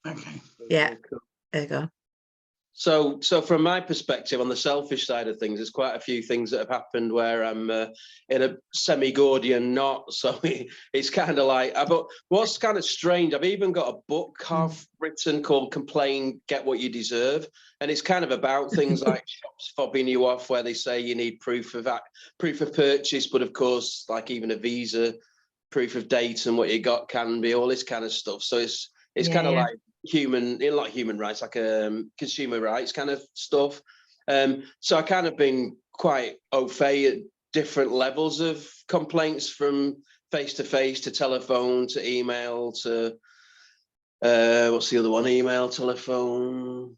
Okay. Yeah, there you go. So from my perspective, on the selfish side of things, there's quite a few things that have happened where I'm in a semi-Gordian knot. So it's kind of like, but what's kind of strange, I've even got a book half written called Complain, Get What You Deserve. And it's kind of about things like shops fobbing you off where they say you need proof of purchase. But of course, like even a visa, proof of date and what you got can be all this kind of stuff. So it's kind of like like human rights, like consumer rights kind of stuff. So I kind of been quite au fait at different levels of complaints, from face to face to telephone to email to what's the other one? Email, telephone,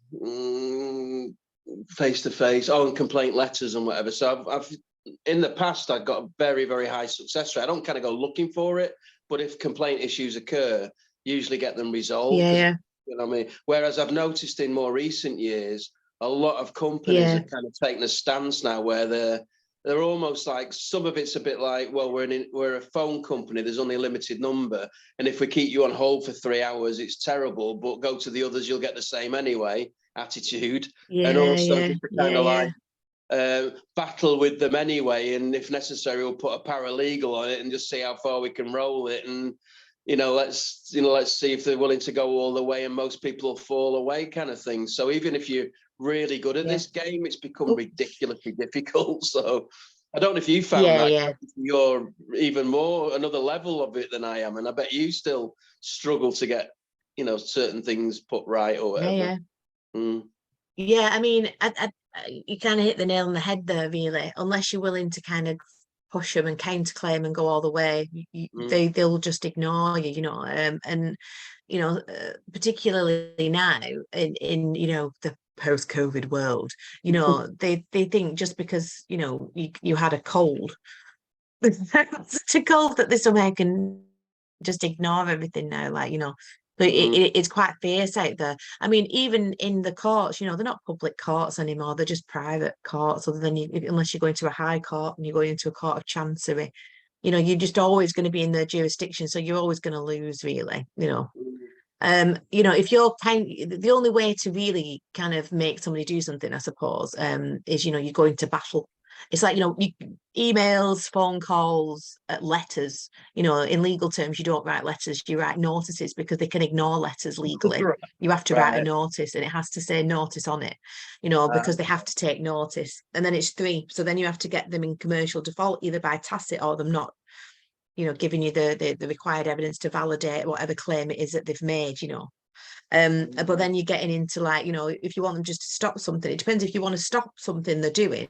face to face, and complaint letters and whatever. So I've in the past I've got a very, very high success rate. I don't kind of go looking for it, but if complaint issues occur, usually get them resolved. Yeah. You know what I mean? Whereas I've noticed in more recent years, a lot of companies have kind of taken a stance now where they're almost like, some of it's a bit like, well, we're a phone company, there's only a limited number, and if we keep you on hold for 3 hours, it's terrible, but go to the others, you'll get the same anyway attitude. And also just kind of like battle with them anyway, and if necessary, we'll put a paralegal on it and just see how far we can roll it. And let's see if they're willing to go all the way, and most people will fall away, kind of thing. So even if you're really good at this game, it's become ridiculously difficult. So I don't know if you found that you're even more another level of it than I am, and I bet you still struggle to get certain things put right or whatever. Yeah, I mean, you kind of hit the nail on the head there, really. Unless you're willing to kind of push them and counterclaim and go all the way, they'll just ignore you, and particularly now in the post-COVID world, they think just because you had a cold to cold that this somehow can just ignore everything now, but it's quite fierce out there. I mean, even in the courts, they're not public courts anymore. They're just private courts, other than unless you're going to a high court and you're going into a court of chancery. You're just always going to be in their jurisdiction, so you're always going to lose, really. If you're the only way to really kind of make somebody do something, I suppose, is you're going to battle. It's like emails, phone calls, letters. In legal terms, you don't write letters, you write notices, because they can ignore letters legally. You have to write a notice, and it has to say notice on it, because they have to take notice. And then it's 3, so then you have to get them in commercial default, either by tacit or them not giving you the required evidence to validate whatever claim it is that they've made. But then you're getting into if you want them just to stop something, it depends if you want to stop something they're doing,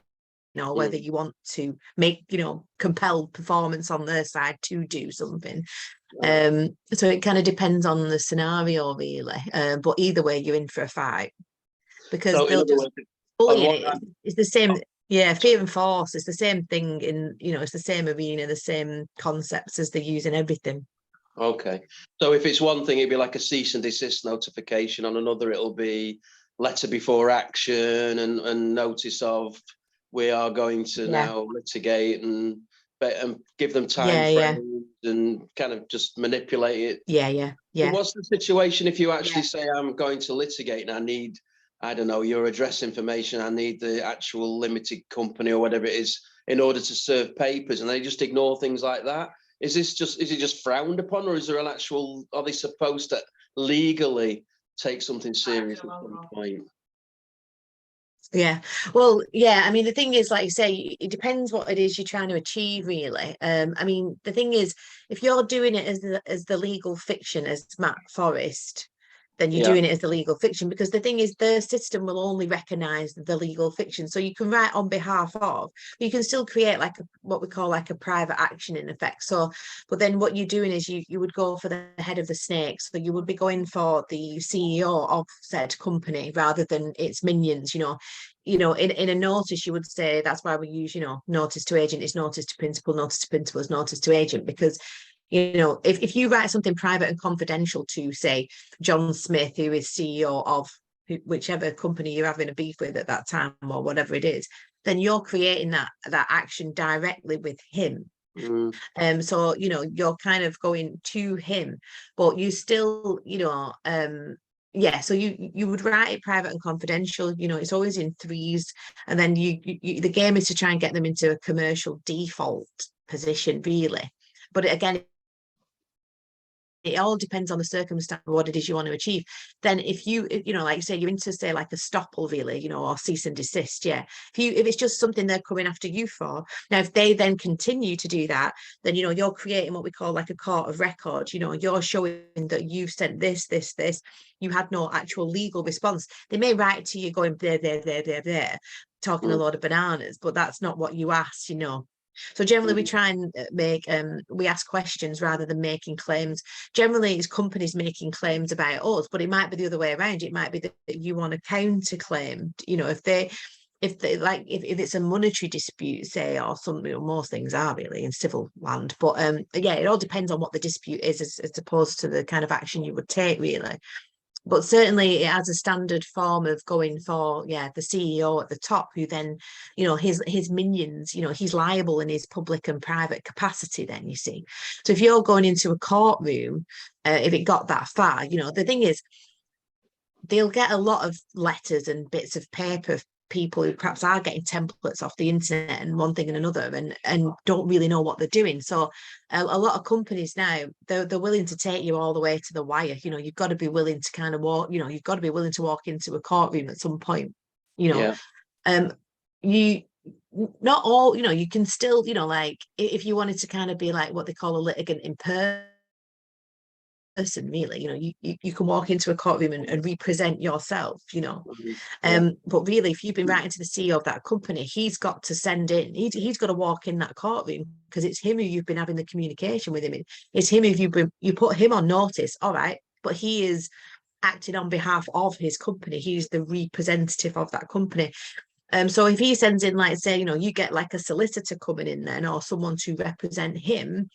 whether you want to make compelled performance on their side to do something. So it kind of depends on the scenario, really, but either way you're in for a fight, because they'll just bullying it. It's the same. Fear and force is the same thing in it's the same arena, the same concepts as they use in everything. Okay, so if it's one thing, it'd be like a cease and desist notification. On another, it'll be letter before action and notice of, we are going to now litigate and give them time frames and kind of just manipulate it. So what's the situation if you actually say, I'm going to litigate and I need, I don't know, your address information, I need the actual limited company or whatever it is in order to serve papers, and they just ignore things like that? Is it just frowned upon, or is there an actual, are they supposed to legally take something serious at some point? I mean, the thing is, like you say, it depends what it is you're trying to achieve, really. I mean, the thing is, if you're doing it as the legal fiction, as Matt Forrest, then you're doing it as the legal fiction, because the thing is, the system will only recognize the legal fiction. So you can write on behalf of, but you can still create what we call a private action, in effect. So, but then what you're doing is you would go for the head of the snake. So you would be going for the CEO of said company rather than its minions. In a notice, you would say, that's why we use, notice to agent is notice to principal is notice to agent, because if you write something private and confidential to, say, John Smith, who is CEO of whichever company you're having a beef with at that time or whatever it is, then you're creating that action directly with him. So, you know, you're kind of going to him, but you still, you know, yeah, so you would write it private and confidential, you know, it's always in threes, and then the game is to try and get them into a commercial default position, really. But again, it all depends on the circumstance of what it is you want to achieve. Then if you know, like say you're into, say, like a stopple, really, you know, or cease and desist, yeah, if it's just something they're coming after you for, now if they then continue to do that, then, you know, you're creating what we call like a court of record. You know, you're showing that you've sent this, you had no actual legal response. They may write to you going there, talking a lot of bananas, but that's not what you asked, you know. So generally we try and we ask questions rather than making claims. Generally it's companies making claims about us, but it might be the other way around. It might be that you want to counterclaim, you know, if it's a monetary dispute, say, or something, you know, most things are really in civil land, but yeah, it all depends on what the dispute is, as opposed to the kind of action you would take, really. But certainly it has a standard form of going for, yeah, the CEO at the top, who then, you know, his minions, you know, he's liable in his public and private capacity then, you see. So if you're going into a courtroom, if it got that far, you know, the thing is, they'll get a lot of letters and bits of paper, people who perhaps are getting templates off the internet and one thing and another, and don't really know what they're doing. So a lot of companies now, they're willing to take you all the way to the wire. You know, you've got to be willing to kind of walk, you know, you've got to be willing to walk into a courtroom at some point, you know. You not all, you know, you can still, you know, like if you wanted to kind of be like what they call a litigant in person, really, you know, you can walk into a courtroom and represent yourself, you know. But really, if you've been writing to the CEO of that company, he's got to send in, he's got to walk in that courtroom, because it's him who you've been having the communication with him. It's him if you put him on notice, all right, but he is acting on behalf of his company. He's the representative of that company. So if he sends in, like, say, you know, you get like a solicitor coming in then, or someone to represent him,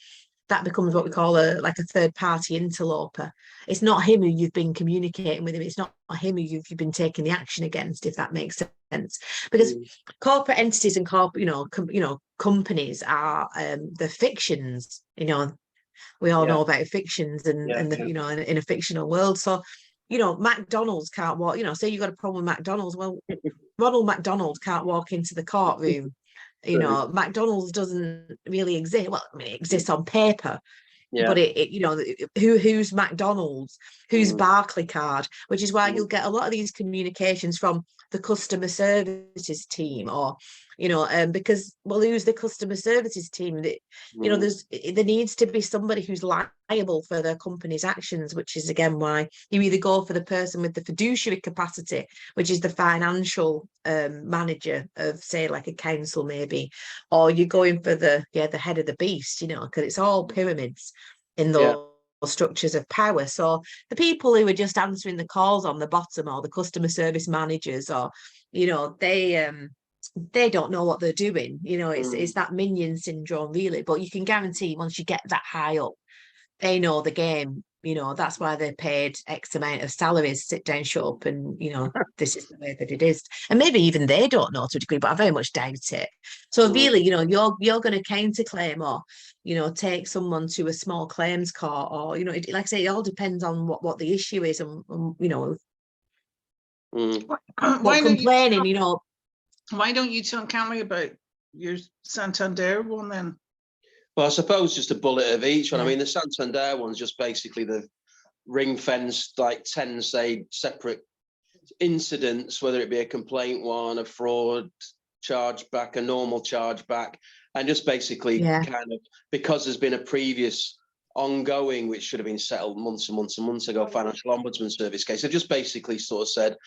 that becomes what we call a third party interloper. It's not him who you've been communicating with him. It's not him who you've been taking the action against, if that makes sense. Because corporate entities and companies are the fictions. You know, we all know about fictions and you know, in a fictional world. So, you know, McDonald's can't walk. You know, say you got a problem with McDonald's. Well, Ronald McDonald can't walk into the courtroom. You know, McDonald's doesn't really exist. Well, I mean, it exists on paper, but it you know, who's McDonald's, who's Barclaycard, which is why you'll get a lot of these communications from the customer services team, or, you know, because, well, who's the customer services team? That, you know, there needs to be somebody who's liable for their company's actions, which is again why you either go for the person with the fiduciary capacity, which is the financial manager of, say, like a council maybe, or you're going for the head of the beast, you know, because it's all pyramids in those structures of power. So the people who are just answering the calls on the bottom, or the customer service managers, or, you know, they don't know what they're doing. You know, it's that minion syndrome, really. But you can guarantee once you get that high up, they know the game. You know, that's why they're paid X amount of salaries, sit down, shut up, and, you know, this is the way that it is. And maybe even they don't know to a degree, but I very much doubt it. So really, you know, you're going to counterclaim, or, you know, take someone to a small claims court, or, you know, like I say, it all depends on what the issue is, and you know, Why complaining, you know. Why don't you tell Camry about your Santander one then? Well, I suppose just a bullet of each one. I mean, the Santander one's just basically the ring-fenced, like 10, say, separate incidents, whether it be a complaint one, a fraud chargeback, a normal chargeback, and just basically kind of, because there's been a previous ongoing, which should have been settled months and months and months ago, Financial Ombudsman Service case. They just basically sort of said,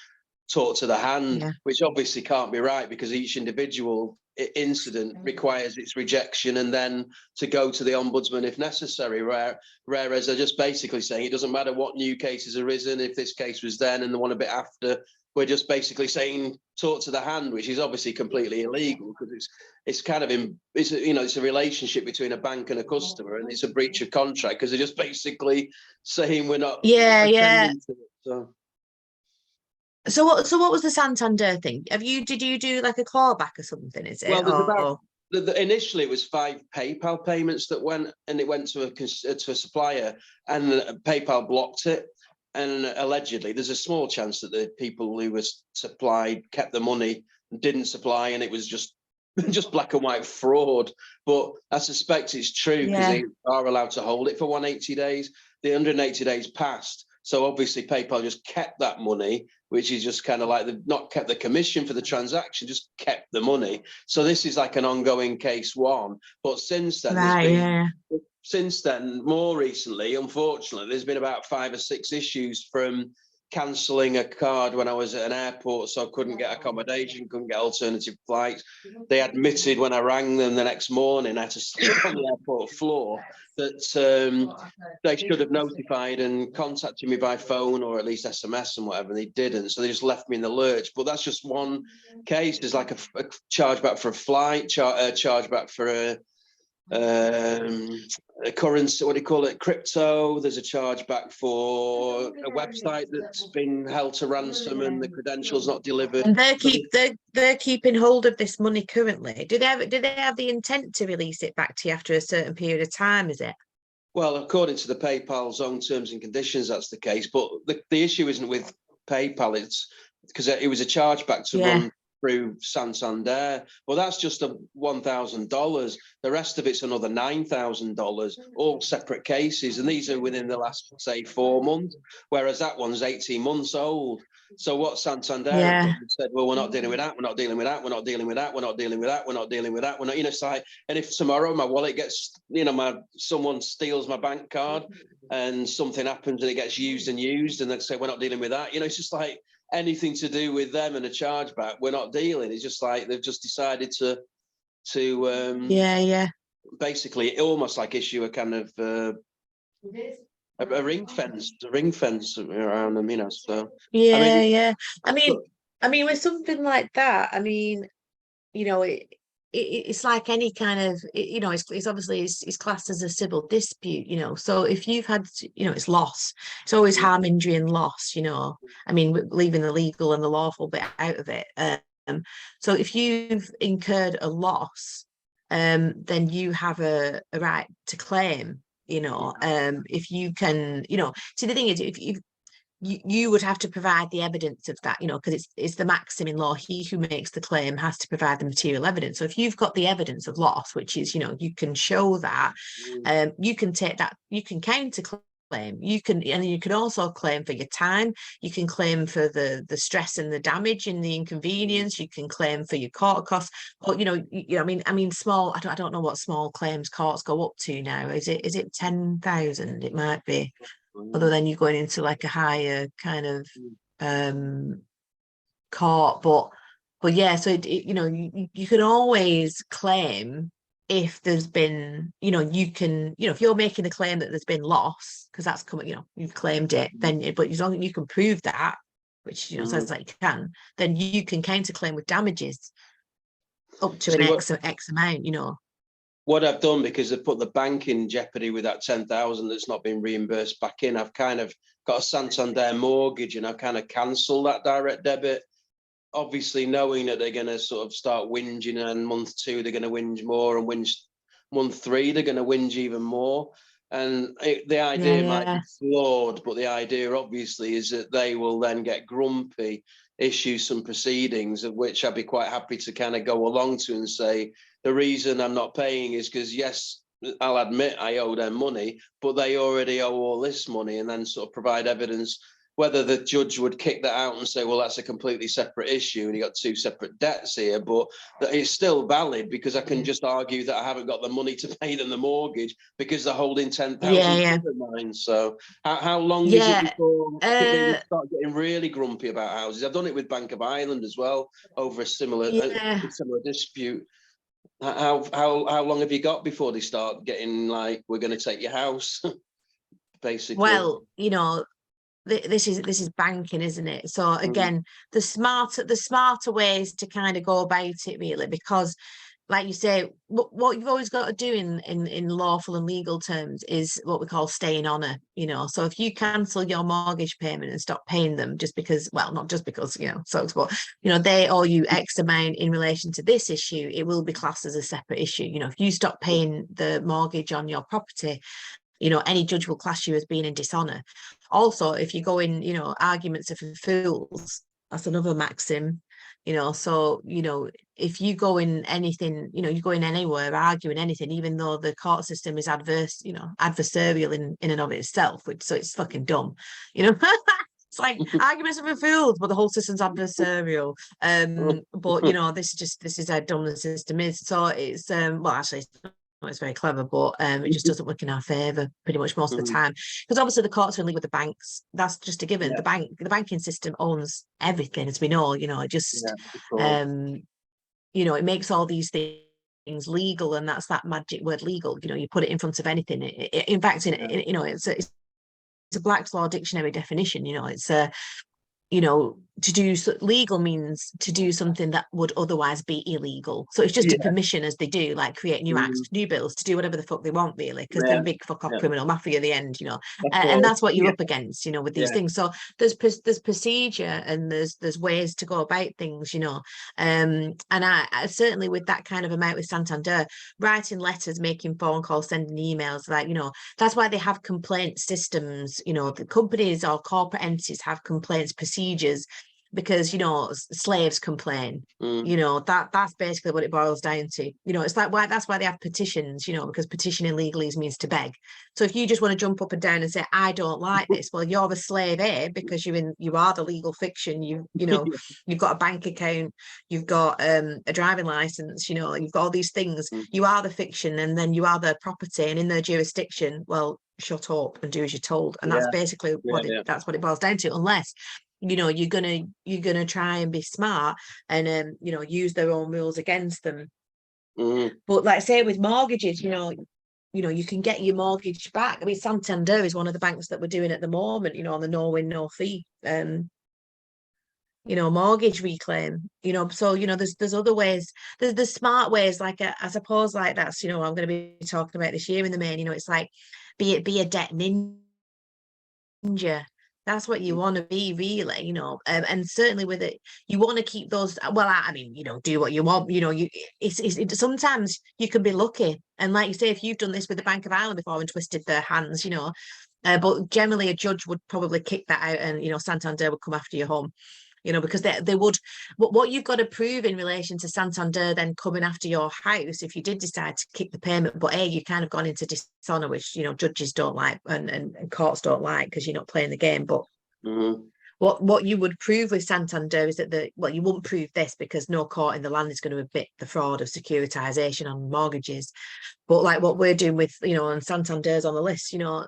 talk to the hand, which obviously can't be right, because each individual incident requires its rejection and then to go to the ombudsman if necessary, whereas they're just basically saying it doesn't matter what new cases arisen, if this case was then and the one a bit after, we're just basically saying talk to the hand, which is obviously completely illegal, because it's kind of you know, it's a relationship between a bank and a customer, and it's a breach of contract because they're just basically saying we're not attending to it, So what was the Santander thing? Did you do like a clawback or something? Is it? Well, Initially, it was 5 PayPal payments that went, and it went to a supplier, and PayPal blocked it. And allegedly, there's a small chance that the people who were supplied kept the money and didn't supply, and it was just black and white fraud. But I suspect it's true because they are allowed to hold it for 180 days. The 180 days passed. So obviously PayPal just kept that money, which is just kind of like they've not kept the commission for the transaction, just kept the money. So this is like an ongoing case one. But since then, since then, more recently, unfortunately, there's been about 5 or 6 issues from cancelling a card when I was at an airport, so I couldn't get accommodation, couldn't get alternative flights. They admitted when I rang them the next morning, I had to sleep on the airport floor, that they should have notified and contacted me by phone or at least SMS and whatever, and they didn't. So they just left me in the lurch. But that's just one case. There's like a chargeback for a flight, chargeback for a currency, what do you call it, crypto. There's a charge back for a website that's been held to ransom and the credentials not delivered. And they're keeping hold of this money currently. Do they have the intent to release it back to you after a certain period of time, is it? Well, according to the PayPal's own terms and conditions, that's the case. But the issue isn't with PayPal, it's because it was a chargeback to run through Santander. Well, that's just $1,000. The rest of it's another $9,000, all separate cases. And these are within the last, say, 4 months, whereas that one's 18 months old. So what Santander said, well, we're not dealing with that, we're not dealing with that, we're not dealing with that, we're not dealing with that, we're not dealing with that, we're not, it's like, and if tomorrow my wallet gets, someone steals my bank card and something happens and it gets used and they say, we're not dealing with that, it's just like, anything to do with them and a chargeback, we're not dealing. It's just like they've just decided to basically almost like issue a kind of a ring fence around them, so I mean with something like that, I mean, it's like any kind of, it's obviously it's classed as a civil dispute, so if you've had, it's loss, it's always harm, injury and loss, I mean, leaving the legal and the lawful bit out of it. So if you've incurred a loss, then you have a right to claim, if you can, see, the thing is, if you would have to provide the evidence of that, because it's the maxim in law, he who makes the claim has to provide the material evidence. So if you've got the evidence of loss, which is, you can show that, you can take that, you can counter claim, and you can also claim for your time, you can claim for the stress and the damage and the inconvenience, you can claim for your court costs, but I mean small, I don't know what small claims courts go up to now. Is it 10,000? It might be. Other than you're going into like a higher kind of court, but yeah, so you can always claim if there's been, you can, if you're making a claim that there's been loss, because that's coming, you've claimed it, then, but as long as you can prove that, which sounds like you can, then you can counterclaim with damages up to an X amount, What I've done, because they've put the bank in jeopardy with that 10,000 that's not been reimbursed back in, I've kind of got a Santander mortgage and I've kind of cancelled that direct debit, obviously knowing that they're going to sort of start whinging, and month 2 they're going to whinge more, and month 3 they're going to whinge even more. And the idea might be flawed, but the idea obviously is that they will then get grumpy, issue some proceedings, of which I'd be quite happy to kind of go along to and say, the reason I'm not paying is because, yes, I'll admit I owe them money, but they already owe all this money, and then sort of provide evidence. Whether the judge would kick that out and say, well, that's a completely separate issue and you got 2 separate debts here, but that it's still valid, because I can just argue that I haven't got the money to pay them the mortgage because they're holding 10,000 of mine. So how long is it before they start getting really grumpy about houses? I've done it with Bank of Ireland as well, over a similar dispute. How long have you got before they start getting like, we're going to take your house, basically? Well, this is banking, isn't it? So again, the smarter ways to kind of go about it, really, because like you say, what you've always got to do in lawful and legal terms is what we call stay in honour, you know. So if you cancel your mortgage payment and stop paying them just because, well, not just because, you know, so but, you know, they owe you X amount in relation to this issue, it will be classed as a separate issue. You know, if you stop paying the mortgage on your property, you know, any judge will class you as being in dishonour. Also, if you go in, you know, arguments are for fools, that's another maxim, you know. So, you know, if you go in anything, you know, you go in anywhere arguing anything, even though the court system is adversarial in and of itself, which, so it's fucking dumb, you know. It's like arguments are for fools, but the whole system's adversarial. But you know, this is how dumb the system is. So it's well, actually, it's very clever, but it just doesn't work in our favour pretty much most of the time, because obviously the courts are in league with the banks. That's just a given. The banking system owns everything, as we know. You know, it just you know, it makes all these things legal, and that's that magic word legal. You know, you put it in front of anything. In fact, you know, it's a Black's Law dictionary definition. You know, it's a, you know, legal means to do something that would otherwise be illegal. So it's just a permission, as they do, like create new acts, new bills, to do whatever the fuck they want, really, because they're a big fuck off criminal mafia at the end, you know. And that's what you're up against, you know, with these things. So there's procedure, and there's ways to go about things, you know. And I certainly, with that kind of amount with Santander, writing letters, making phone calls, sending emails, like, you know, that's why they have complaint systems. You know, the companies or corporate entities have complaints procedures, because, you know, slaves complain. You know, that's basically what it boils down to. You know, it's like that's why they have petitions, you know, because petitioning legalese means to beg. So if you just want to jump up and down and say, I don't like this, well, you're a slave, because you are the legal fiction. You know, you've got a bank account, you've got a driving license, you know, you've got all these things. You are the fiction, and then you are the property, and in their jurisdiction, well, shut up and do as you're told. And that's basically that's what it boils down to, unless, you know, you're gonna try and be smart and you know, use their own rules against them. But like I say, with mortgages, you know, you can get your mortgage back. I mean, Santander is one of the banks that we're doing at the moment, you know, on the no win, no fee you know, mortgage reclaim, you know. So, you know, there's other ways, there's smart ways, like I suppose, like that's, you know, I'm going to be talking about this year in the main, you know. It's like be a debt ninja. That's what you want to be, really, you know. And certainly with it, you want to keep those. Well, I mean, you know, do what you want. You know, it's sometimes you can be lucky, and like you say, if you've done this with the Bank of Ireland before and twisted their hands, you know. But generally, a judge would probably kick that out, and, you know, Santander would come after your home. You know, because they would, what you've got to prove in relation to Santander then coming after your house, if you did decide to kick the payment, but you kind of gone into dishonour, which, you know, judges don't like, and courts don't like, because you're not playing the game. But what you would prove with Santander is that you wouldn't prove this, because no court in the land is going to admit the fraud of securitisation on mortgages. But like what we're doing with, you know, and Santander's on the list, you know,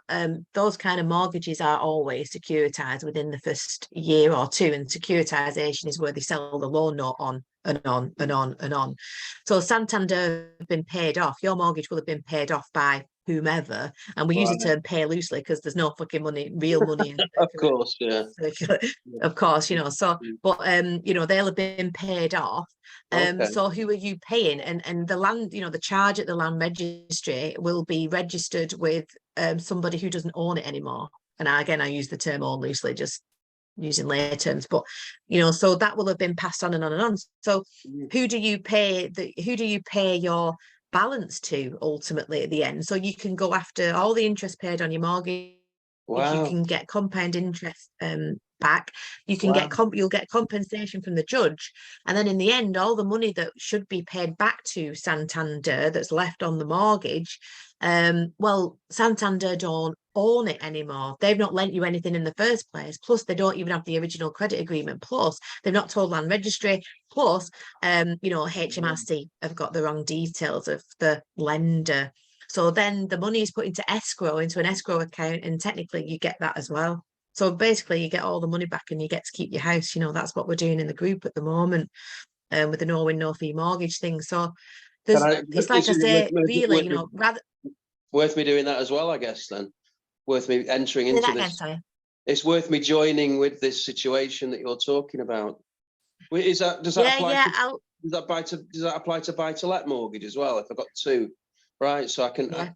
those kind of mortgages are always securitised within the first year or two, and securitisation is where they sell the loan note on and on and on and on. So Santander have been paid off. Your mortgage will have been paid off by whomever, and we use the term pay loosely because there's no fucking money, real money in of course, of course, you know. So, but you know, they'll have been paid off. So who are you paying? And the land, you know, the charge at the land registry will be registered with somebody who doesn't own it anymore. And again, I use the term own loosely, just using lay terms, but, you know, so that will have been passed on and on and on. So who do you pay your balance to ultimately at the end? So you can go after all the interest paid on your mortgage. You can get compound interest back. You can you'll get compensation from the judge, and then in the end, all the money that should be paid back to Santander that's left on the mortgage, well, Santander don't own it anymore. They've not lent you anything in the first place. Plus, they don't even have the original credit agreement. Plus, they've not told land registry. Plus, you know, HMRC have got the wrong details of the lender. So then the money is put into an escrow account, and technically you get that as well. So basically you get all the money back and you get to keep your house. You know, that's what we're doing in the group at the moment, with the no win, no fee mortgage thing. So it's like I say, really, you know, rather worth me doing that as well, I guess, then. Worth me entering into this. It's worth me joining with this situation that you're talking about. Does that apply? does that apply to buy-to-let mortgage as well? If I've got two, right? So I can. Yeah.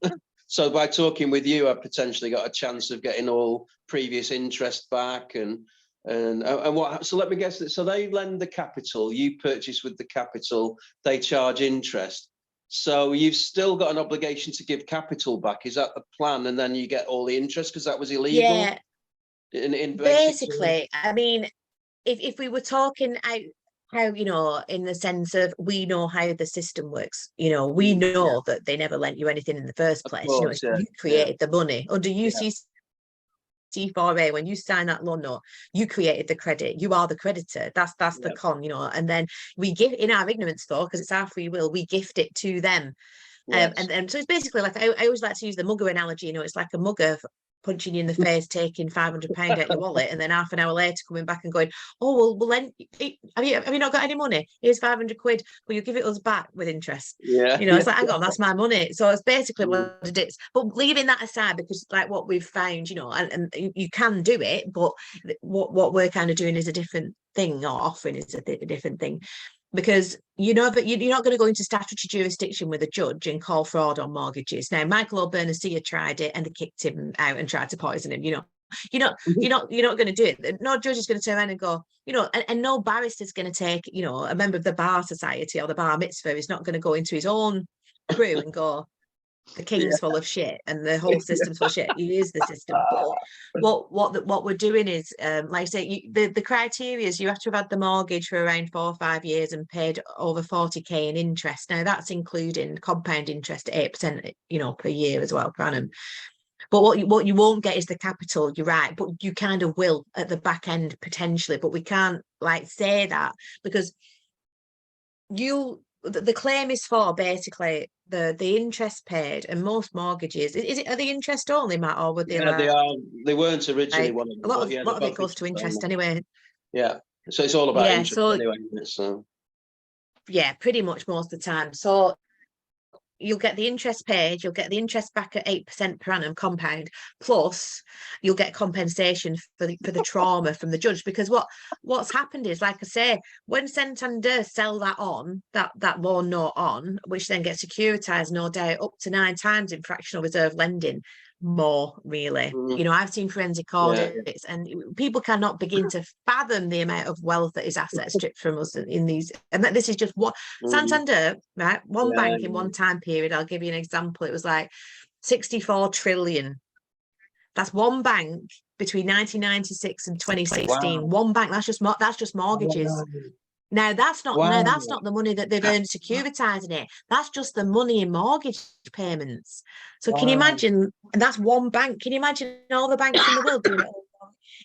So by talking with you, I've potentially got a chance of getting all previous interest back and what. So let me guess that. So they lend the capital, you purchase with the capital, they charge interest. So you've still got an obligation to give capital back. Is that the plan? And then you get all the interest because that was illegal. Yeah. In Basically, I mean, if we were talking out how, you know, in the sense of we know how the system works, you know, we know that they never lent you anything in the first Of place. course, you know, yeah, you created the money under UCC4A. When you sign that loan note, you created the credit. You are the creditor. That's the con, you know. And then we give, in our ignorance though, because it's our free will, we gift it to them. Yes. And so it's basically like, I always like to use the mugger analogy. You know, it's like a mugger punching you in the face, taking £500 out your wallet, and then half an hour later coming back and going, oh well then have you not got any money? Here's 500 quid, will you give it us back with interest? Yeah. You know, it's like, hang on, that's my money. So it's basically what it is. But leaving that aside, because like what we've found, you know, and you can do it, but what we're kind of doing is a different thing, or offering is a different thing. Because you know that you're not going to go into statutory jurisdiction with a judge and call fraud on mortgages. Now, Michael O'Byrne tried it and they kicked him out and tried to poison him. You know, you're not going to do it. No judge is going to turn around and go, you know, and no barrister is going to take, you know, a member of the bar society or the bar mitzvah is not going to go into his own crew and go, the king's full of shit and the whole system's full of shit. He is the system. But what we're doing is, like I say, the criteria is you have to have had the mortgage for around 4 or 5 years and paid over 40k in interest. Now that's including compound interest at 8%, you know, per year as well, per annum. But what you won't get is the capital. You're right, but you kind of will at the back end potentially. But we can't like say that because the claim is for basically the interest paid, and most mortgages are the interest only, Matt, or would they? Yeah, they weren't originally like, one of them. A lot of it goes to interest anyway. Yeah, so it's all about interest so, anyway. So yeah, pretty much most of the time. So you'll get the interest paid, you'll get the interest back at 8% per annum compound, plus you'll get compensation for the trauma from the judge. Because what's happened is, like I say, when Santander sell that loan note on, which then gets securitized, no doubt, up to 9 times in fractional reserve lending, more really. You know, I've seen forensic audits and people cannot begin to fathom the amount of wealth that is asset stripped from us in these, and that this is just what Santander, right? One bank in one time period. I'll give you an example. It was like 64 trillion. That's one bank between 1996 and 2016. Wow. One bank. That's just mortgages. Wow. Now that's not the money that they've earned securitizing it. That's just the money in mortgage payments. So can you imagine? And that's one bank. Can you imagine all the banks in the world doing it?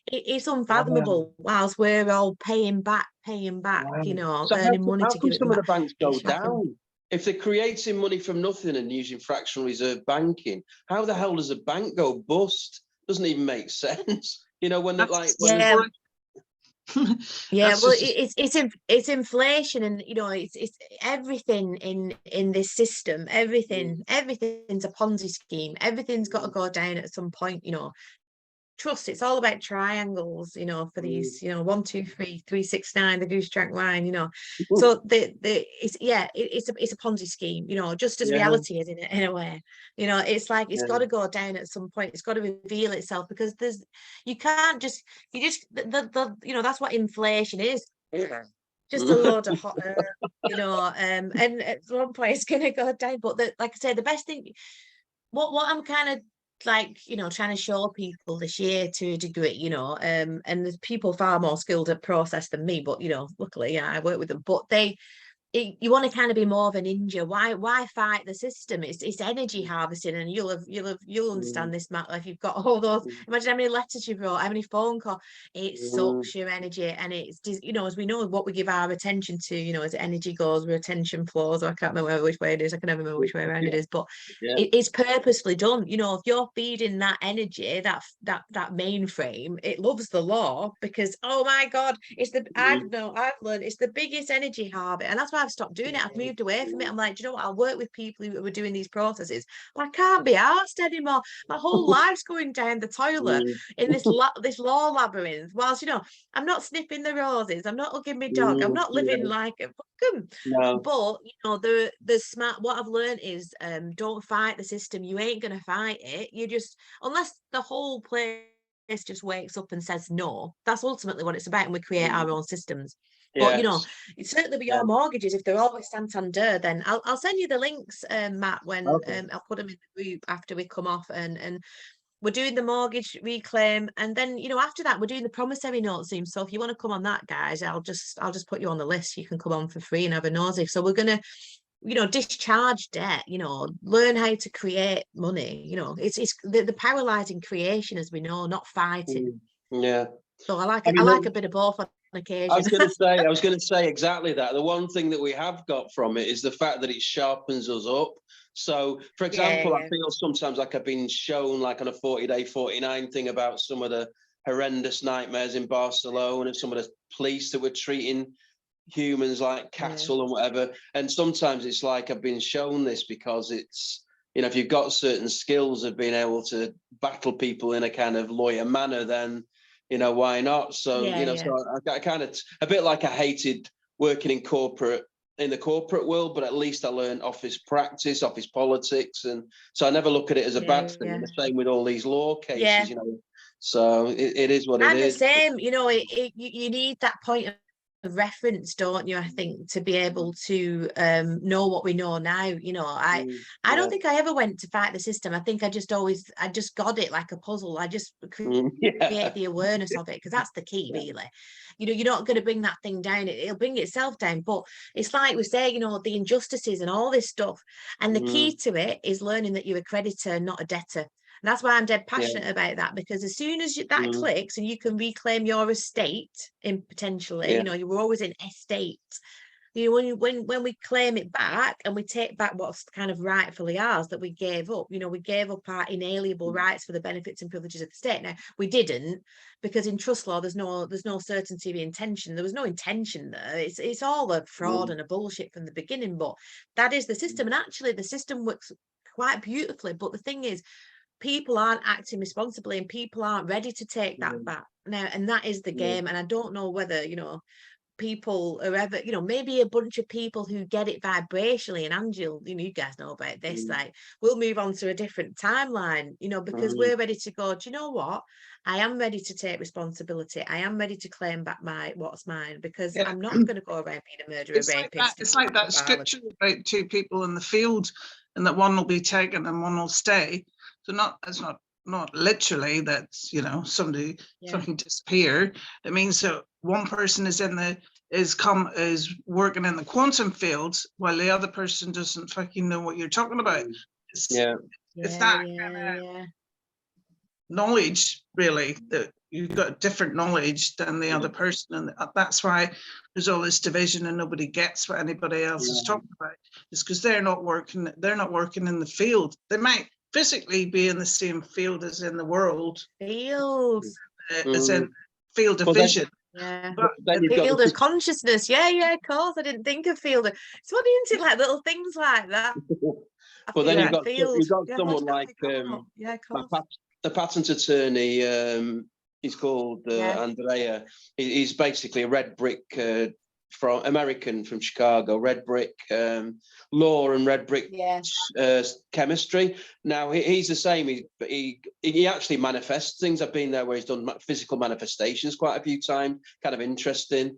It's unfathomable. Whilst we're all paying back, you know, so earning money to give it back. Some of the banks go down. If they're creating money from nothing and using fractional reserve banking, how the hell does a bank go bust? Doesn't even make sense. You know, when they're like, yeah, well, it's inflation, and you know, it's everything in this system. Everything's a Ponzi scheme. Everything's got to go down at some point. You know, trust. It's all about triangles. You know, for these. You know, 1, 2, 3, 3, 6, 9. The goose drank wine. You know, so it's a Ponzi scheme. You know, just as reality is in a way. You know, it's like it's got to go down at some point. It's got to reveal itself, because you just you know, that's what inflation is. Just a load of hot air, you know, and at one point it's gonna go down. But like I said, the best thing, what I'm kind of like, you know, trying to show people this year to a degree, you know, and there's people far more skilled at process than me, but you know, luckily, I work with them. But you want to kind of be more of a ninja. Why fight the system? It's energy harvesting, and you'll understand this, Matt. Like, you've got all those. Imagine how many letters you wrote, how many phone calls. It sucks your energy, and it's, you know, as we know, what we give our attention to, you know, as energy goes, where attention flows. I can't remember which way it is. I can never remember which way around it is, but it's purposefully done. You know, if you're feeding that energy, that mainframe, it loves the law, because oh my god, it's I've learned it's the biggest energy harvest, and that's why I've stopped doing it. I've moved away from it. I'm like, do you know what? I'll work with people who are doing these processes, but I can't be arsed anymore. My whole life's going down the toilet in this this law labyrinth. Whilst, you know, I'm not sniffing the roses. I'm not hugging my dog. I'm not living like a fuck 'em. No. But you know, the smart. What I've learned is, don't fight the system. You ain't gonna fight it. You just, unless the whole place just wakes up and says no. That's ultimately what it's about, and we create our own systems. But you know, Yes. it's certainly with Yeah. your mortgages, if they're always Santander, then I'll send you the links, Matt, when Okay. I'll put them in the group after we come off, and we're doing the mortgage reclaim, and then, you know, after that we're doing the promissory note soon. So if you want to come on that, guys, I'll just put you on the list. You can come on for free and have a nosy. So we're gonna, you know, discharge debt, you know, learn how to create money. You know, it's the paralyzing creation, as we know, not fighting. Yeah. So I like I it. I mean, like a bit of both on occasion. I was going to say exactly that. The one thing that we have got from it is the fact that it sharpens us up. So, for example, I feel sometimes like I've been shown, like on a 40-day 49 thing, about some of the horrendous nightmares in Barcelona, some of the police that were treating humans like cattle and whatever. And sometimes it's like I've been shown this because it's, you know, if you've got certain skills of being able to battle people in a kind of lawyer manner, then, you know, why not? So, you know, so I kind of, a bit like I hated working in the corporate world, but at least I learned office practice, office politics. And so I never look at it as a bad thing. And the same with all these law cases, you know. So it is what it I'm is. the same, you know, you need that point of reference, don't you? I think, to be able to know what we know now. You know, I don't think I ever went to fight the system. I think I just got it like a puzzle. I just create the awareness of it, because that's the key, really. You know, you're not going to bring that thing down. It'll bring itself down. But it's like we say, you know, the injustices and all this stuff. And the key to it is learning that you're a creditor, not a debtor. And that's why I'm dead passionate about that, because as soon as that clicks and you can reclaim your estate, in potentially, you know, you were always in estate. You know, when we claim it back and we take back what's kind of rightfully ours that we gave up, you know, we gave up our inalienable rights for the benefits and privileges of the state. Now, we didn't, because in trust law there's no certainty of intention. There was no intention there. It's all a fraud and a bullshit from the beginning. But that is the system, and actually the system works quite beautifully. But the thing is, people aren't acting responsibly, and people aren't ready to take that back now, and that is the game. And I don't know whether, you know, people are ever, you know, maybe a bunch of people who get it vibrationally, and Angel, you know, you guys know about this, like, we'll move on to a different timeline, you know, because we're ready to go, do you know what, I am ready to take responsibility. I am ready to claim back what's mine, because I'm not going to go around being a murderer, rapist. It's like that scripture about two people in the field, and that one will be taken and one will stay. So it's not literally that, you know, somebody fucking disappear. It means that one person is is working in the quantum field, while the other person doesn't fucking know what you're talking about. It's that kind of knowledge, really, that you've got different knowledge than the other person, and that's why there's all this division and nobody gets what anybody else is talking about. It's because they're not working in the field. They might physically be in the same field as in the world, as in field of vision. But the field of consciousness, of course. I didn't think of field of, it's funny, isn't it, like little things like that. But then you've got someone like the patent attorney, he's called Andrea. He's basically a red brick from American, from Chicago, red brick law and red brick chemistry. Now he's the same. He actually manifests things. I've been there where he's done physical manifestations quite a few times. Kind of interesting.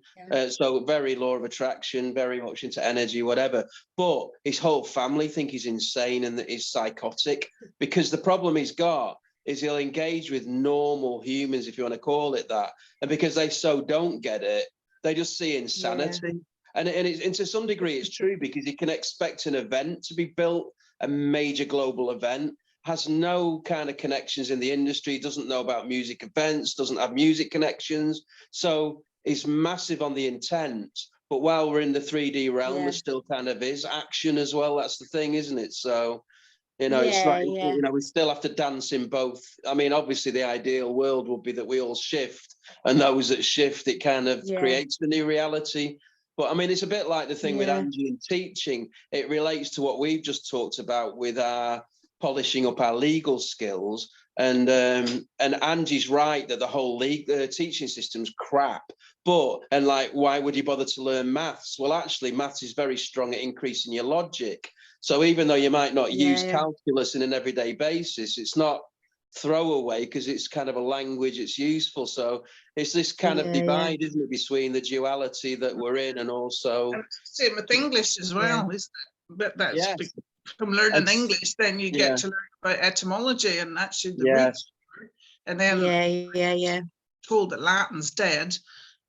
So very law of attraction, very much into energy, whatever. But his whole family think he's insane and that he's psychotic, because the problem he's got is he'll engage with normal humans, if you want to call it that, and because they don't get it, they just see insanity. And to some degree it's true, because you can expect an event to be built, a major global event, has no kind of connections in the industry, doesn't know about music events, doesn't have music connections. So it's massive on the intent. But while we're in the 3D realm, there still kind of is action as well. That's the thing, isn't it? So, you know, it's like, you know, we still have to dance in both. I mean, obviously the ideal world would be that we all shift, and those that shift, it kind of creates the new reality. But I mean, it's a bit like the thing with Yeah. Angie in teaching. It relates to what we've just talked about with our polishing up our legal skills. And Angie's right that the whole teaching system's crap. And like, why would you bother to learn maths? Well, actually, maths is very strong at increasing your logic. So even though you might not use calculus in an everyday basis, it's not throwaway because it's kind of a language, it's useful. So it's this kind of divide, isn't it, between the duality that we're in and also same with English as well, isn't it? But that's from learning English, then you get to learn about etymology and actually the roots. And then told that Latin's dead.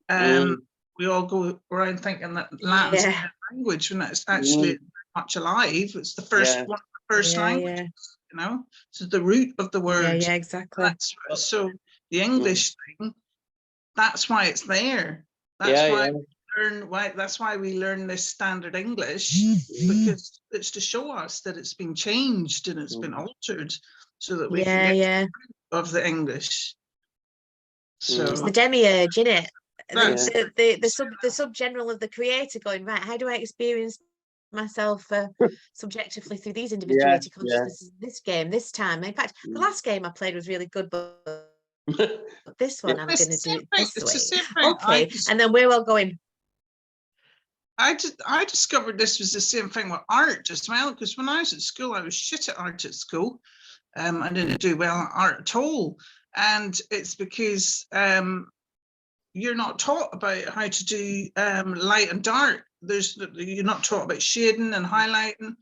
We all go around thinking that Latin's a dead language when it's actually much alive. It's the first one of the first languages, you know. So the root of the word. Yeah, exactly. So the English thing, that's why it's there. That's why that's why we learn this standard English, because it's to show us that it's been changed and it's been altered so that we can get of the English. So it's the demiurge, isn't it? The subgeneral of the creator going, right, how do I experience myself subjectively through these individuality consciousnesses this game, this time? In fact, the last game I played was really good, but this one I'm going to do it this way. Okay, and then we're all going. I discovered this was the same thing with art as well, because when I was at school, I was shit at art at school. I didn't do well at art at all. And it's because you're not taught about how to do light and dark. You're not taught about shading and highlighting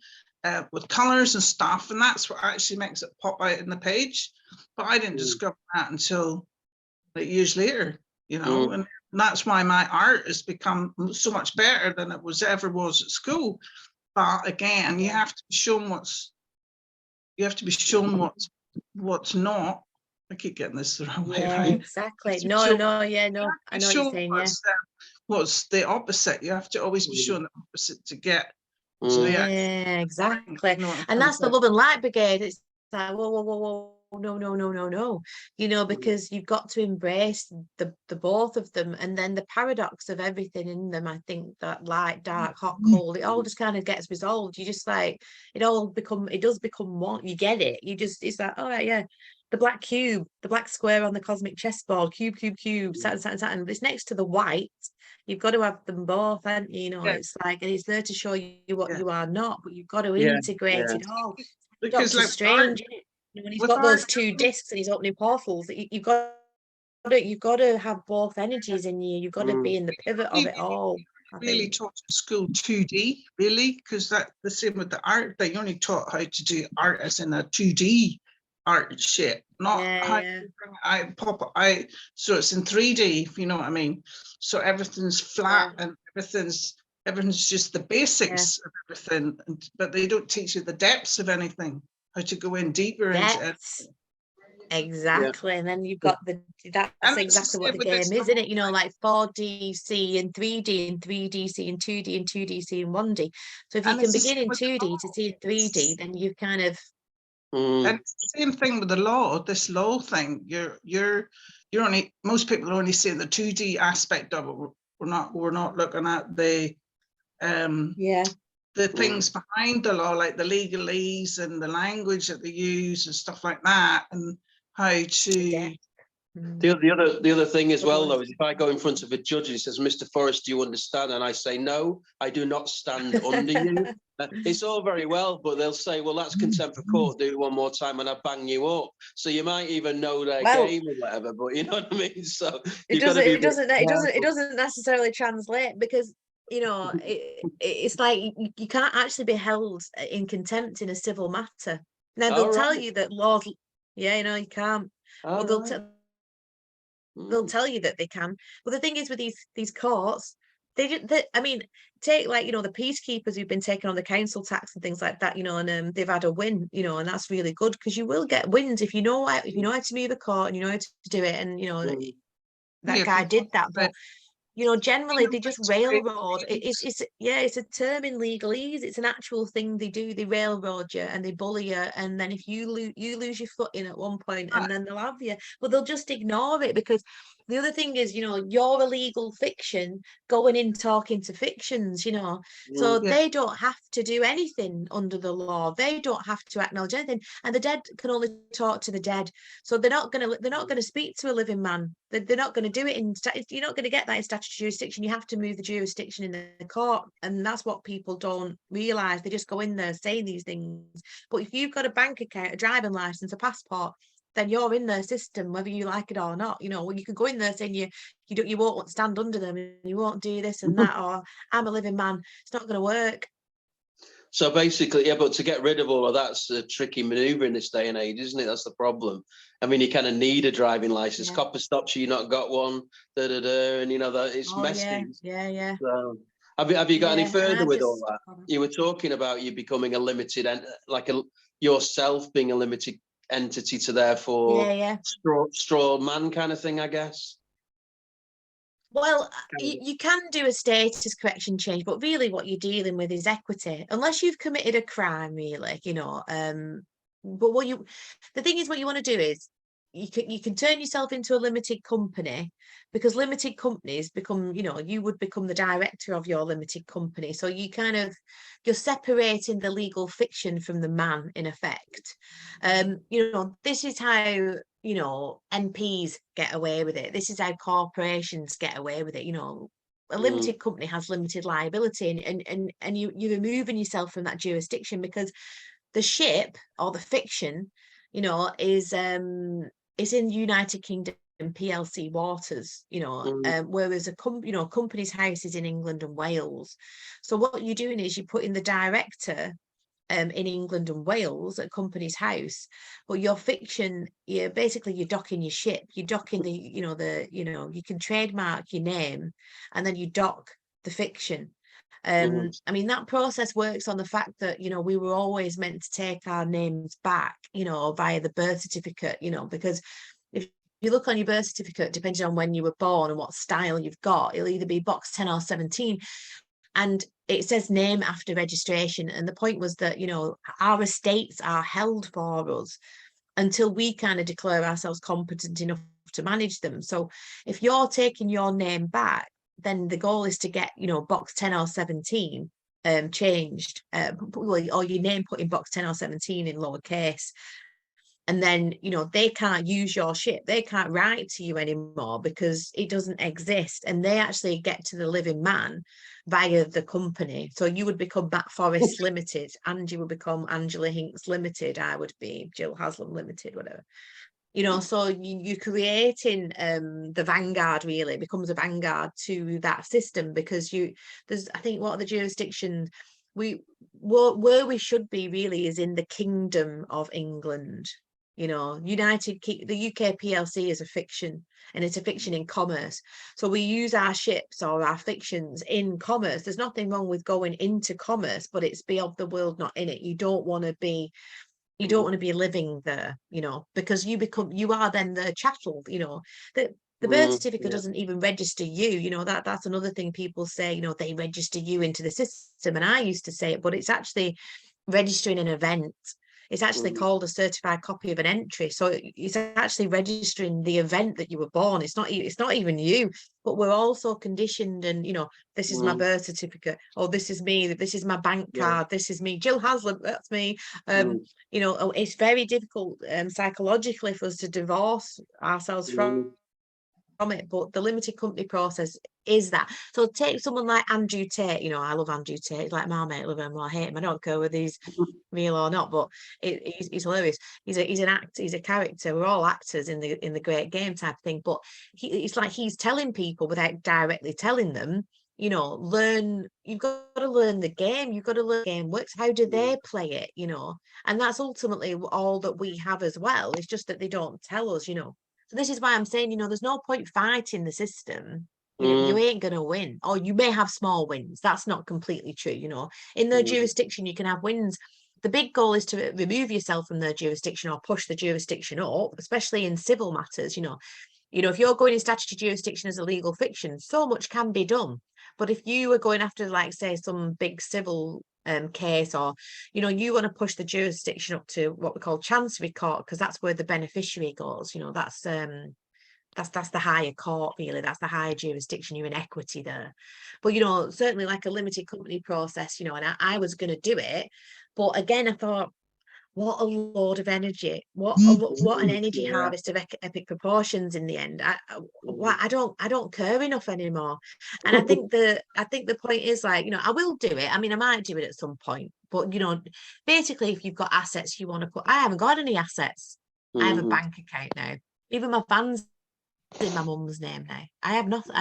with colors and stuff. And that's what actually makes it pop out in the page. But I didn't discover that until like years later, you know, and that's why my art has become so much better than it ever was at school. But again, you have to be shown what's not. I keep getting this the wrong way around. Exactly. No. I know what you're saying. What's the opposite? You have to always be shown the opposite to get. Exactly. And that's the Love and Light Brigade. It's like, whoa, no, you know, because you've got to embrace the both of them, and then the paradox of everything in them. I think that light, dark, hot, cold, it all just kind of gets resolved. You just like it does become one. You get it. It's like, all right, the black cube, the black square on the cosmic chessboard, cube, Saturn. It's next to the white. You've got to have them both, and you know, it's like, and it's there to show you what you are not, but you've got to integrate it all. Because Doctor Strange, isn't it? When he's got those two discs and he's opening portals, you've got to have both energies in you. You've got to be in the pivot of it all. Really taught at school 2D, really, because that's the same with the art. They only taught how to do art as in a 2D art shit, not how so it's in 3D, if you know what I mean. So everything's flat and everything's just the basics of everything, but they don't teach you the depths of anything. How to go in deeper into it. Exactly. And then you've got that's exactly what the game is, isn't it? You know, like 4DC and 3D and 3DC and 2D and 2DC and 1D. So if you can begin in 2D to see 3D, then you kind of and it's the same thing with the law, this law thing. You're only, most people are only seeing the 2D aspect of it. We're not looking at the things behind the law, like the legalese and the language that they use and stuff like that, and how to. The other thing as well, though, is if I go in front of a judge and he says, "Mr. Forrest, do you understand?" and I say, "No, I do not stand under you." It's all very well, but they'll say, "Well, that's contempt of court. Do it one more time, and I bang you up." So you might even know their game or whatever, but you know what I mean. So it doesn't necessarily translate, because you know, it's like you can't actually be held in contempt in a civil matter. Now they'll tell you that laws, you can't. Well, they'll tell you that they can. But the thing is with these courts, I mean, take like, you know, the peacekeepers who've been taking on the council tax and things like that, you know, and they've had a win, you know, and that's really good, because you will get wins if you know how to move a court and you know how to do it, and you know that guy did that, but You know, generally they just railroad. It's It's a term in legalese. It's an actual thing they do. They railroad you and they bully you, and then if you lose your footing at one point, and then they'll have you, but they'll just ignore it because the other thing is, you know, you're a legal fiction going in talking to fictions, you know, so Mm. they don't have to do anything under the law. They don't have to acknowledge anything, and the dead can only talk to the dead. So they're not gonna speak to a living man. They're not going to do it you're not going to get that in statutory jurisdiction. You have to move the jurisdiction in the court, and that's what people don't realise. They just go in there saying these things. But if you've got a bank account, a driving licence, a passport, then you're in their system, whether you like it or not. You know, you can go in there saying you won't stand under them, and you won't do this and that, or I'm a living man. It's not going to work. So basically, yeah, but to get rid of all of that's a tricky maneuver in this day and age, isn't it? That's the problem. I mean, you kind of need a driving license. Yeah. Copper stops you not got one, and you know that it's messy. Yeah. So, have you got any Yeah, further with all just- that? You were talking about you becoming a limited and yourself being a limited entity to therefore Yeah. straw man kind of thing, I guess. Well, you can do a status correction change, but really what you're dealing with is equity, unless you've committed a crime, really, you know. But the thing is, what you want to do is you can turn yourself into a limited company, because limited companies become, you know, you would become the director of your limited company. So you're separating the legal fiction from the man, in effect. You know, this is how, you know, MPs get away with it. This is how corporations get away with it. You know, a limited company has limited liability, and you're removing yourself from that jurisdiction, because the ship or the fiction, you know, is in United Kingdom PLC waters, you know, whereas company's house is in England and Wales. So what you're doing is you're putting the director in England and Wales at company's house, but your fiction, you're docking your ship. You're docking you can trademark your name, and then you dock the fiction. I mean, that process works on the fact that, you know, we were always meant to take our names back, you know, via the birth certificate, you know, because if you look on your birth certificate, depending on when you were born and what style you've got, it'll either be box 10 or 17. And it says name after registration. And the point was that, you know, our estates are held for us until we kind of declare ourselves competent enough to manage them. So if you're taking your name back, then the goal is to get, you know, box 10 or 17 changed, or your name put in box 10 or 17 in lowercase. And then, you know, they can't use your ship. They can't write to you anymore because it doesn't exist. And they actually get to the living man via the company. So you would become Matt Forrest Limited, and you would become Angela Hinks Limited. I would be Jill Haslam Limited, whatever. You know, so you're creating the vanguard, really. It becomes a vanguard to that system, because I think what are the jurisdictions where we should be really is in the Kingdom of England. You know, the UK PLC is a fiction, and it's a fiction in commerce. So we use our ships or our fictions in commerce. There's nothing wrong with going into commerce, but it's be of the world, not in it. You don't want to be living there, you know, because you are then the chattel, you know. The birth certificate doesn't even register you, you know. That's another thing people say, you know, they register you into the system. And I used to say it, but it's actually registering an event. It's actually called a certified copy of an entry. So it's actually registering the event that you were born. It's not even you, but we're also conditioned. And, you know, this is my birth certificate. Oh, this is me. This is my bank card. This is me. Jill Haslam, that's me. You know, it's very difficult psychologically for us to divorce ourselves from it, but the limited company process is that. So take someone like Andrew Tate. You know, I love Andrew Tate. He's like my mate, love him or hate him. I don't care whether he's real or not, but he's hilarious. He's an actor. He's a character. We're all actors in the Great Game type of thing. But it's like he's telling people without directly telling them. You know, you've got to learn the game. You've got to learn the game works. How do they play it? You know, and that's ultimately all that we have as well. It's just that they don't tell us. You know. So this is why I'm saying, you know, there's no point fighting the system. You ain't going to win, or you may have small wins. That's not completely true. You know, in their jurisdiction, you can have wins. The big goal is to remove yourself from their jurisdiction or push the jurisdiction up, especially in civil matters. You know, You know, if you're going in statutory jurisdiction as a legal fiction, so much can be done. But if you were going after, like, say, some big civil case, or, you know, you want to push the jurisdiction up to what we call Chancery Court, because that's where the beneficiary goes. You know, that's the higher court, really. That's the higher jurisdiction. You're in equity there. But, you know, certainly like a limited company process, you know, and I was going to do it. But again, I thought, what a load of energy, what an energy Yeah. harvest of epic proportions in the end. I don't care enough anymore. And I think the point is, like, you know, I will do it. I mean, I might do it at some point, but, you know, basically, if you've got assets you want to put, I haven't got any assets. I have a bank account now. Even my van's in my mum's name now. I have nothing.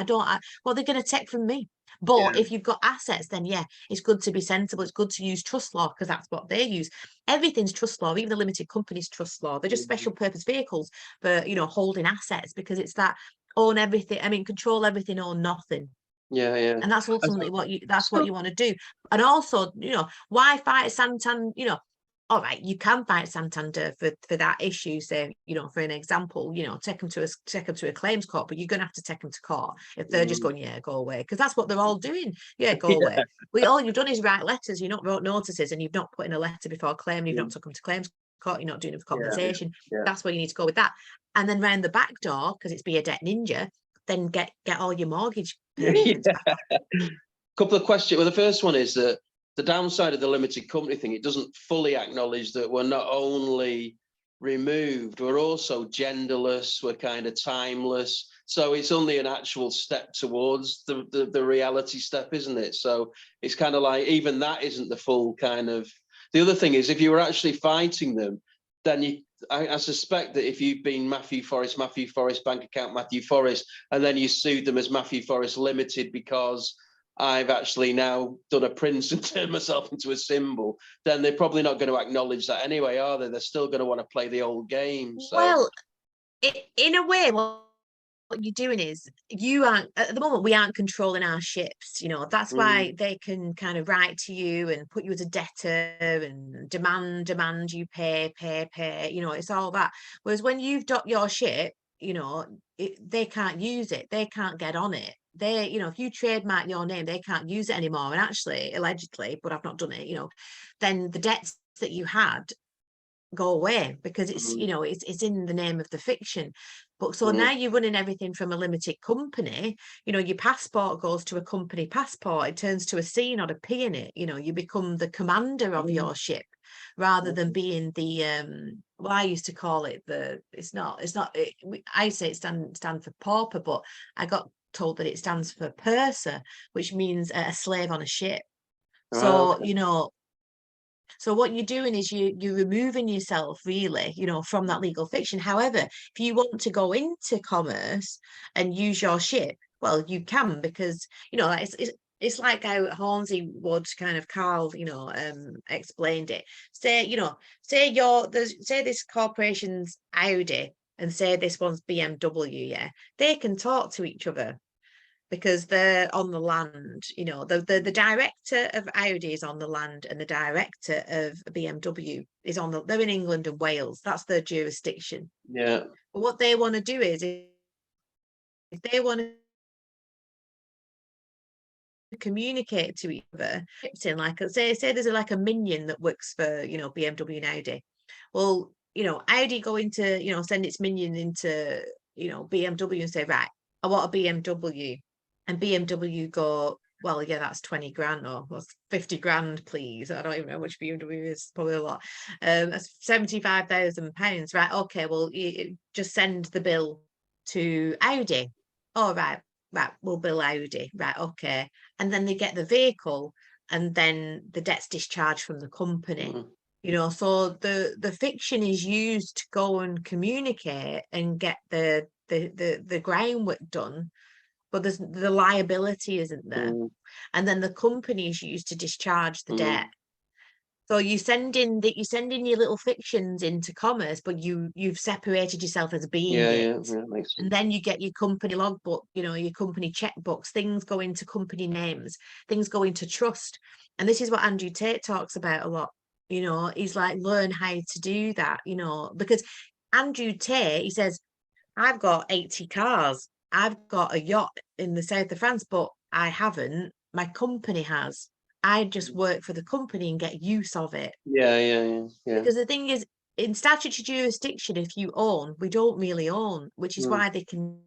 What they're going to take from me. But if you've got assets, then yeah, it's good to be sensible. It's good to use trust law, because that's what they use. Everything's trust law. Even the limited companies trust law. They're just special purpose vehicles for, you know, holding assets, because it's that own everything. I mean, control everything, own nothing. Yeah, yeah. And that's ultimately what you want to do. And also, you know, why fight Santander? You know, all right, you can fight Santander for that issue. Say, you know, for an example, you know, take them to a claims court, but you're going to have to take them to court if they're just going, yeah, go away, because that's what they're all doing. Yeah, go away. Well, all you've done is write letters. You've not wrote notices, and you've not put in a letter before claim. You've not took them to claims court. You're not doing it for compensation. That's where you need to go with that. And then round the back door, because it's be a debt ninja, then get all your mortgage. Couple of questions. Well, the first one is that the downside of the limited company thing, it doesn't fully acknowledge that we're not only removed, we're also genderless, we're kind of timeless. So it's only an actual step towards the reality step, isn't it? So it's kind of like, even that isn't the full kind of. The other thing is, if you were actually fighting them, then I suspect that if you've been Matthew Forrest, bank account Matthew Forrest, and then you sued them as Matthew Forrest Limited because I've actually now done a prince and turned myself into a symbol, then they're probably not going to acknowledge that anyway, are they? They're still going to want to play the old game. So. Well, in a way, what you're doing is, you aren't, at the moment, we aren't controlling our ships. You know, that's why they can kind of write to you and put you as a debtor and demand you pay. You know, it's all that. Whereas when you've docked your ship, you know, they can't use it. They can't get on it. They, you know, if you trademark your name, they can't use it anymore. And actually, allegedly, but I've not done it, you know, then the debts that you had go away, because it's, you know, it's in the name of the fiction. But so now you're running everything from a limited company. You know, your passport goes to a company passport. It turns to a C, not a P in it. You know, you become the commander of your ship, rather than being the well, I used to call it I say it stand for pauper, but I got told that it stands for purser, which means a slave on a ship. So, you know, so what you're doing is you're removing yourself, really, you know, from that legal fiction. However, if you want to go into commerce and use your ship, well, you can, because, you know, it's like how Hornsey would kind of Carl, you know, explained it. Say, you know, say this corporation's Audi and say this one's BMW, yeah, they can talk to each other, because they're on the land. You know, the director of Audi is on the land, and the director of BMW is they're in England and Wales. That's their jurisdiction. Yeah. But what they want to do is, if they want to communicate to each other, like, say there's like a minion that works for, you know, BMW and Audi. Well, you know, Audi going to, you know, send its minion into, you know, BMW and say, right, I want a BMW. And BMW go, well, yeah, that's 20 grand, or that's 50 grand, please. I don't even know how much BMW is, probably a lot. That's £75,000. Right, okay, well, you just send the bill to Audi. Oh, right, we'll bill Audi. Right, okay. And then they get the vehicle, and then the debt's discharged from the company. You know, so the fiction is used to go and communicate and get the groundwork done, but the liability isn't there. And then the company is used to discharge the debt. So you send in your little fictions into commerce, but you've separated yourself as a being. Yeah, makes sense. And then you get your company logbook, you know, your company checkbooks, things go into company names, things go into trust. And this is what Andrew Tate talks about a lot. You know, he's like, learn how to do that, you know, because Andrew Tate, he says, I've got 80 cars. I've got a yacht in the south of France, but I haven't. My company has. I just work for the company and get use of it. Yeah. Because the thing is, in statutory jurisdiction, if you own, we don't really own, which is Mm. why they can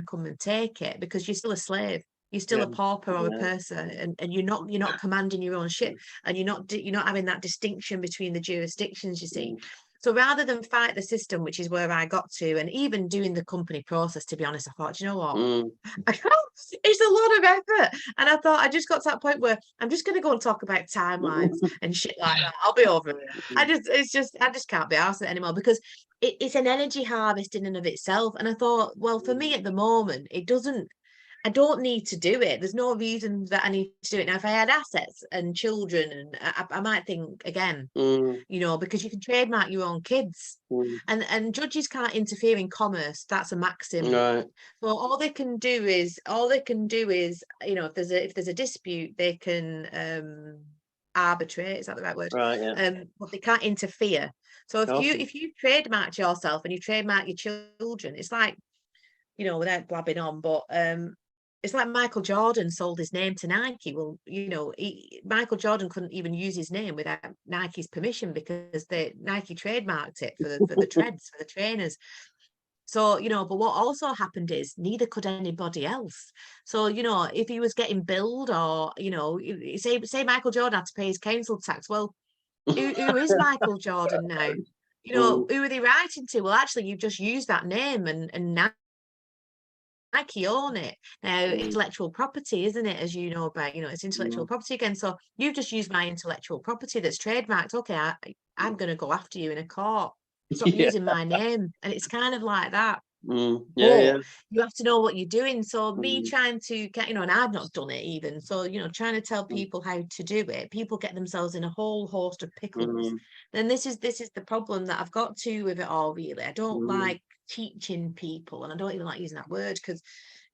come and take it, because you're still a slave. You're still Yeah. a pauper or a Yeah. person, and you're not commanding your own ship, and you're not having that distinction between the jurisdictions, you see. Mm. So rather than fight the system, which is where I got to, and even doing the company process, to be honest, I thought, you know what? Mm. It's a lot of effort. And I thought I just got to that point where I'm just going to go and talk about timelines and shit like that. I'll be over it. I just can't be arsed with it anymore, because it's an energy harvest in and of itself. And I thought, well, for me at the moment, I don't need to do it. There's no reason that I need to do it. Now, if I had assets and children, and I might think again, Mm. because you can trademark your own kids, Mm. and judges can't interfere in commerce. That's a maxim. Right. So all they can do is, if there's a dispute, they can arbitrate. Is that the right word? Right. Yeah. But they can't interfere. So Okay. if you trademark yourself and you trademark your children, it's like, without blabbing on, but it's like Michael Jordan sold his name to Nike. Well, Michael Jordan couldn't even use his name without Nike's permission, because Nike trademarked it for the treads, for the trainers. So, but what also happened is neither could anybody else. So, if he was getting billed, or, say Michael Jordan had to pay his council tax. Well, who is Michael Jordan now? Mm. Who are they writing to? Well, actually, you've just used that name, and now Nike own it. Now, Mm. intellectual property, isn't it? As you know about, it's intellectual Mm. property again. So you've just used my intellectual property that's trademarked. Okay, I'm going to go after you in a court. Stop Yeah. using my name. And it's kind of like that. Mm. Yeah. But you have to know what you're doing. So me Mm. trying to get, and I've not done it even. So, trying to tell Mm. people how to do it, people get themselves in a whole host of pickles. Mm. Then this is the problem that I've got to with it all, really. I don't Mm. like teaching people, and I don't even like using that word, because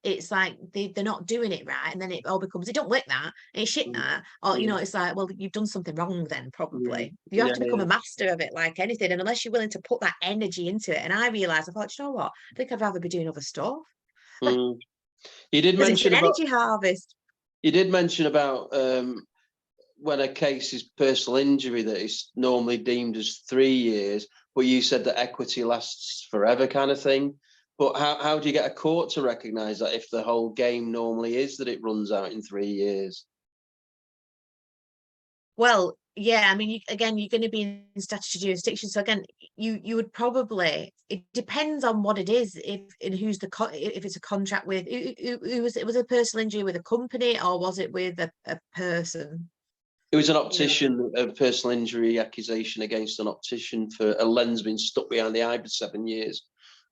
it's like they're not doing it right, and then it all becomes, it don't work that, and it's shit Mm. that, or Mm. it's like, well, you've done something wrong then, Mm. probably. You have Yeah. to become a master of it, like anything, and unless you're willing to put that energy into it. And I realized, I thought, you know what, I think I'd rather be doing other stuff, Mm. You did because it's mention an about energy harvest. when a case is personal injury that is normally deemed as 3 years, but you said that equity lasts forever, kind of thing. But how do you get a court to recognise that if the whole game normally is that it runs out in 3 years? Well, yeah, I mean, you're going to be in statutory jurisdiction. So again, you would probably, it depends on what it is, if and who's if it's a contract with, who was it? Was it a personal injury with a company, or was it with a person? It was an optician, a personal injury accusation against an optician for a lens being stuck behind the eye for 7 years,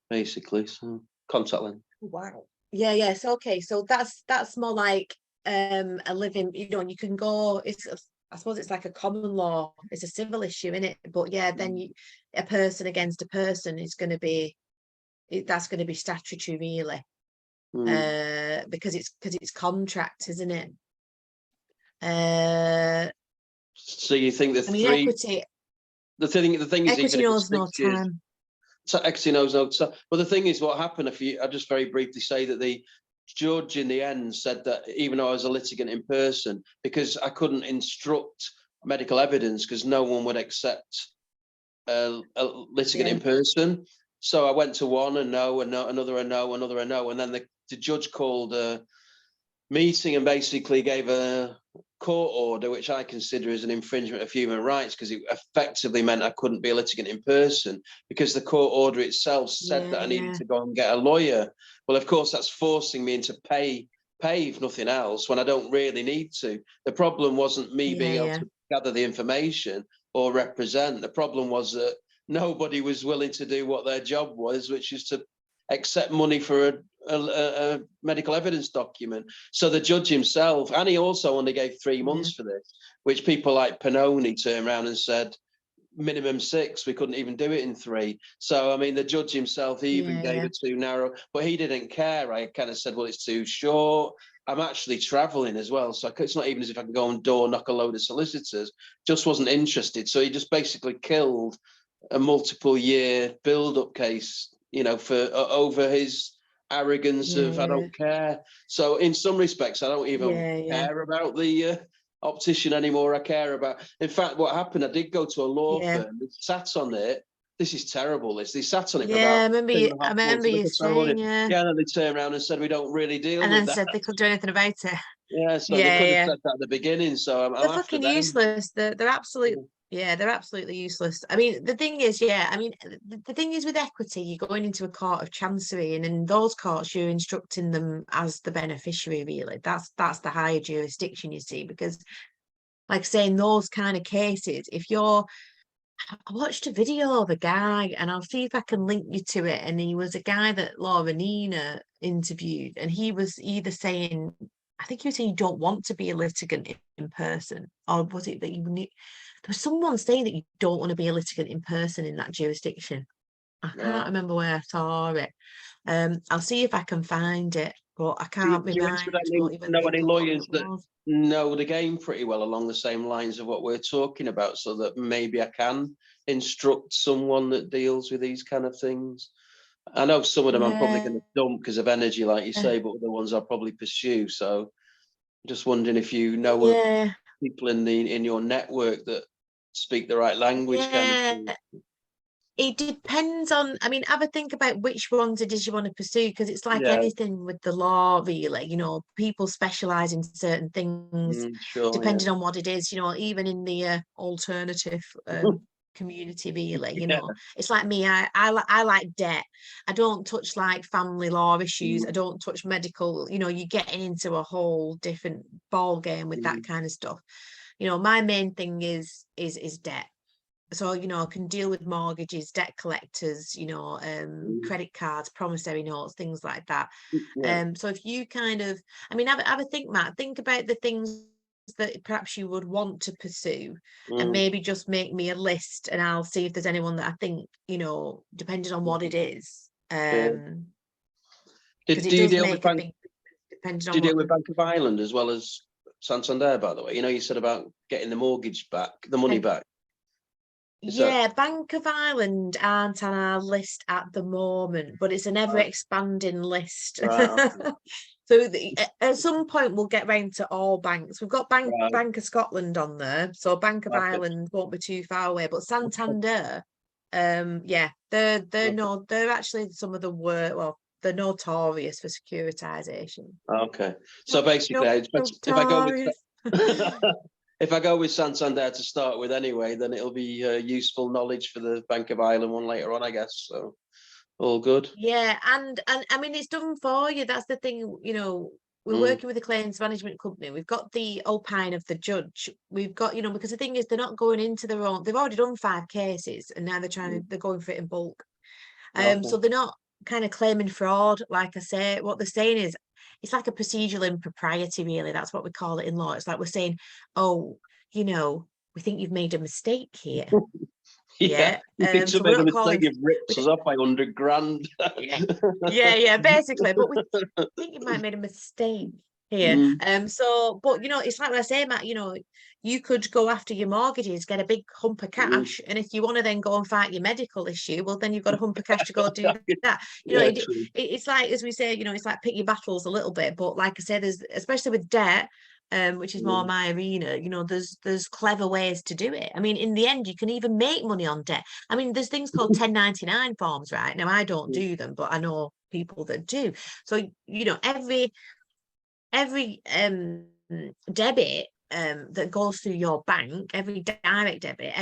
basically. So contact lens. Wow. Yeah, yes. Okay. So that's more like a living, and you can go, I suppose it's like a common law, it's a civil issue, in it. But yeah, then a person against a person is going to be, that's going to be statutory, really. Because it's contract, isn't it? So you think I mean, equity the thing is, even if knows it's no 6 years, time. so equity knows no time. Well, the thing is, what happened, I just very briefly say that the judge in the end said that even though I was a litigant in person, because I couldn't instruct medical evidence because no one would accept a litigant in person. So I went to one and no, and no, another and no, another and no. And then the judge called a meeting and basically gave a court order, which I consider as an infringement of human rights, because it effectively meant I couldn't be a litigant in person, because the court order itself said that I needed to go and get a lawyer. Well, of course, that's forcing me into pay if nothing else, when I don't really need to. The problem wasn't me being able to gather the information or represent. The problem was that nobody was willing to do what their job was, which is to accept money for a medical evidence document. So the judge himself, and he also only gave 3 months for this, which people like Pannoni turned around and said, minimum 6, we couldn't even do it in 3. So, I mean, the judge himself, he even gave it too narrow, but he didn't care. I kind of said, well, it's too short. I'm actually traveling as well. So it's not even as if I can go and door knock a load of solicitors, just wasn't interested. So he just basically killed a multiple year build-up case you know, for over his arrogance of I don't care. So in some respects, I don't even care about the optician anymore. I care about. In fact, what happened? I did go to a law firm. They sat on it. This is terrible. They sat on it for about I remember you saying, and then they turned around and said we don't really deal with that. And then said they couldn't do anything about it. Yeah, so they could have said that at the beginning. So I'm they're fucking useless. They're absolute. Yeah, they're absolutely useless. I mean, the thing is, the thing is with equity, you're going into a court of chancery, and in those courts, you're instructing them as the beneficiary. Really, that's the higher jurisdiction, you see, because, like I say, in those kind of cases, if you're I watched a video of a guy, and I'll see if I can link you to it. And he was a guy that Laura Nina interviewed, and he was either saying, I think he was saying you don't want to be a litigant in person, or was it that you need? There was someone saying that you don't want to be a litigant in person in that jurisdiction. I can't remember where I saw it. I'll see if I can find it, but I can't remember. Know any lawyers that know the game pretty well along the same lines of what we're talking about, so that maybe I can instruct someone that deals with these kind of things? I know some of them I'm probably going to dump because of energy, like you say, but the ones I'll probably pursue. So just wondering if you know people in your network that speak the right language kind of thing. It depends on, I mean, have a think about which ones it is you want to pursue, because it's like anything with the law, really. You know, people specialize in certain things depending on what it is, you know, even in the alternative community, really. You know, it's like me, I like debt. I don't touch like family law issues. I don't touch medical. You know, you're getting into a whole different ball game with that kind of stuff. You know, my main thing is debt. So, you know, I can deal with mortgages, debt collectors, you know, credit cards, promissory notes, things like that. So if you kind of, I mean, have a think, Matt, think about the things that perhaps you would want to pursue, and maybe just make me a list, and I'll see if there's anyone that I think, you know, depending on what it is. Do you deal with Bank of Ireland as well as Santander, by the way? You know, you said about getting the mortgage back, the money back. Bank of Ireland aren't on our list at the moment, but it's an ever-expanding list. Right. So at some point we'll get round to all banks. We've got Bank of Scotland on there, so Bank of Ireland won't be too far away. But Santander, they're actually some of the worst. Well, they're notorious for securitization. Okay, so basically, if I go with if I go with Santander to start with anyway, then it'll be useful knowledge for the Bank of Ireland one later on, I guess. So all good. Yeah, and I mean, it's done for you. That's the thing, you know, we're working with a claims management company. We've got the opine of the judge. We've got, you know, because the thing is, they're not going into their own, they've already done 5 cases, and now they're going for it in bulk. So they're not kind of claiming fraud, like I say. What they're saying is, it's like a procedural impropriety, really. That's what we call it in law. It's like we're saying, oh, you know, we think you've made a mistake here. You think so made a mistake, you've ripped us off by 100 grand. Basically. But we think you might have made a mistake here. But you know, it's like when I say, Matt, you know, you could go after your mortgages, get a big hump of cash, and if you want to then go and fight your medical issue, well, then you've got a hump of cash to go do that. You know, it's like, as we say, you know, it's like pick your battles a little bit. But like I said, there's, especially with debt, which is more my arena, you know, there's clever ways to do it. I mean, in the end, you can even make money on debt. I mean, there's things called 1099 forms, right? Now, I don't do them, but I know people that do. So, you know, every debit that goes through your bank, every direct debit,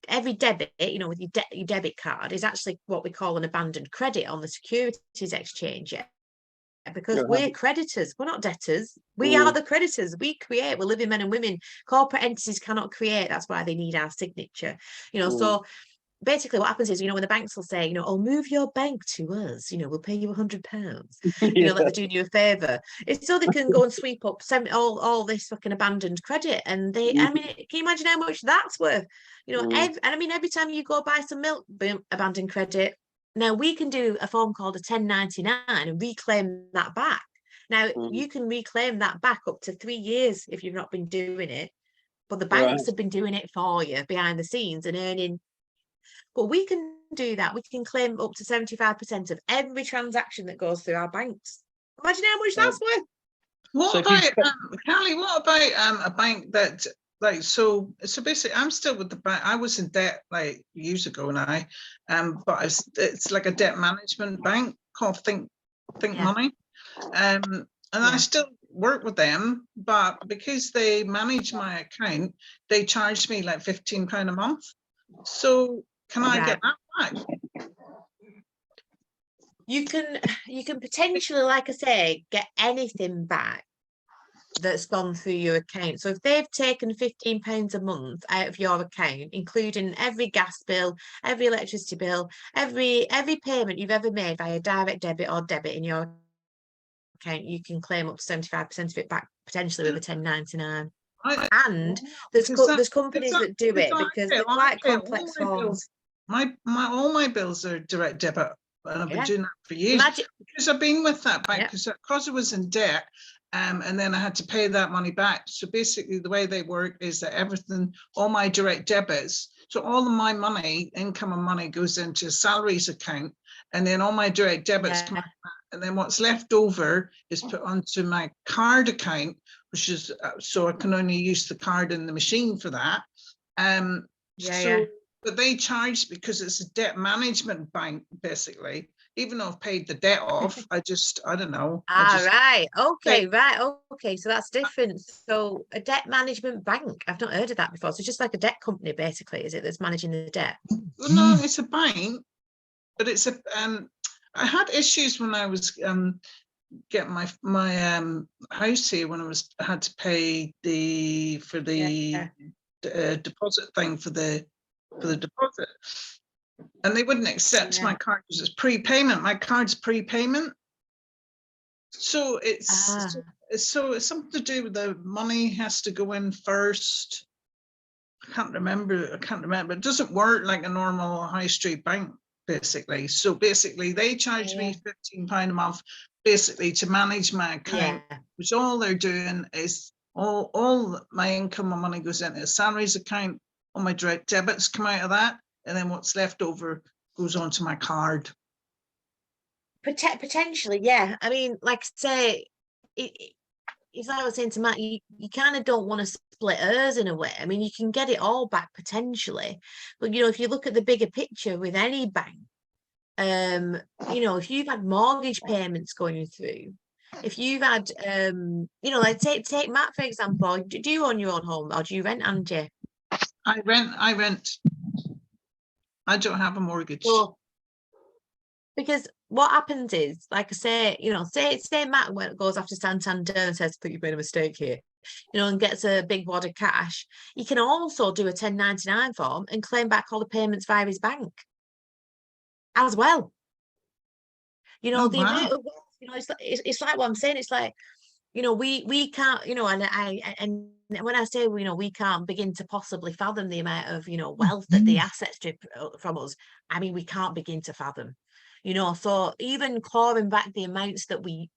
every debit, you know, with your debit card, is actually what we call an abandoned credit on the Securities Exchange. Because we're creditors, we're not debtors. We are the creditors. We create, we're living men and women. Corporate entities cannot create. That's why they need our signature. You know, so basically what happens is, you know, when the banks will say, you know, oh, move your bank to us, you know, we'll pay you £100, you know, like they're doing you a favour. It's so they can go and sweep up all this fucking abandoned credit. And they, I mean, can you imagine how much that's worth? You know, every time you go buy some milk, abandoned credit. Now we can do a form called a 1099 and reclaim that back. Now you can reclaim that back up to 3 years if you've not been doing it, but the banks have been doing it for you behind the scenes and earning. But we can do that. We can claim up to 75% of every transaction that goes through our banks. Imagine how much that's worth. What So if you about Callie? What about a bank that like so basically I'm still with the bank. I was in debt like years ago now, but it's like a debt management bank called Think Yeah. Money, and I still work with them, but because they manage my account, they charge me like £15 a month. So can I get that back? You can potentially, like I say, get anything back that's gone through your account. So if they've taken £15 a month out of your account, including every gas bill, every electricity bill, every payment you've ever made via direct debit or debit in your account, you can claim up to 75% of it back, potentially with a 1099. And there's companies that do it because they're quite complex forms. All my bills are direct debit, and I've been doing that for years. Because I've been with that bank because I was in debt, and then I had to pay that money back. So basically, the way they work is that everything, all my direct debits, so all of my money, income and money, goes into a salaries account, and then all my direct debits come out, and then what's left over is put onto my card account, which is so I can only use the card in the machine for that. But they charge because it's a debt management bank, basically. Even though I've paid the debt off, I don't know. Right. Okay. So that's different. So a debt management bank, I've not heard of that before. So it's just like a debt company, basically, is it, that's managing the debt? Well, no, it's a bank, but it's a. I had issues when I was getting my house here when I had to pay the deposit thing for the deposit, and they wouldn't accept my card because it's prepayment. My card's prepayment, so it's something to do with the money has to go in first. I can't remember. It doesn't work like a normal high street bank, basically. So basically, they charge me £15 a month, basically to manage my account, which all they're doing is all my income and money goes into a salaries account. All my direct debits come out of that, and then what's left over goes onto my card. Potentially, yeah. I mean, like I say, it's like I was saying to Matt, you kind of don't want to split hairs in a way. I mean, you can get it all back potentially, but if you look at the bigger picture with any bank, if you've had mortgage payments going through, if you've had, like take Matt for example, do you own your own home or do you rent, Angie? I rent. I don't have a mortgage. Well, because what happens is, like I say, say Matt goes after Santander and says, "I think you've made a mistake here," and gets a big wad of cash. He can also do a 1099 form and claim back all the payments via his bank as well. The amount of it's like what I'm saying. It's like, we can't, and when I say, we can't begin to possibly fathom the amount of, wealth that the assets strip from us. I mean, we can't begin to fathom, so even clawing back the amounts that we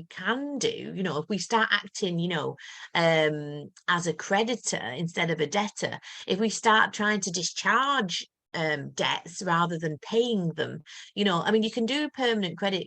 can do, if we start acting, as a creditor instead of a debtor, if we start trying to discharge debts rather than paying them, I mean, you can do permanent credit,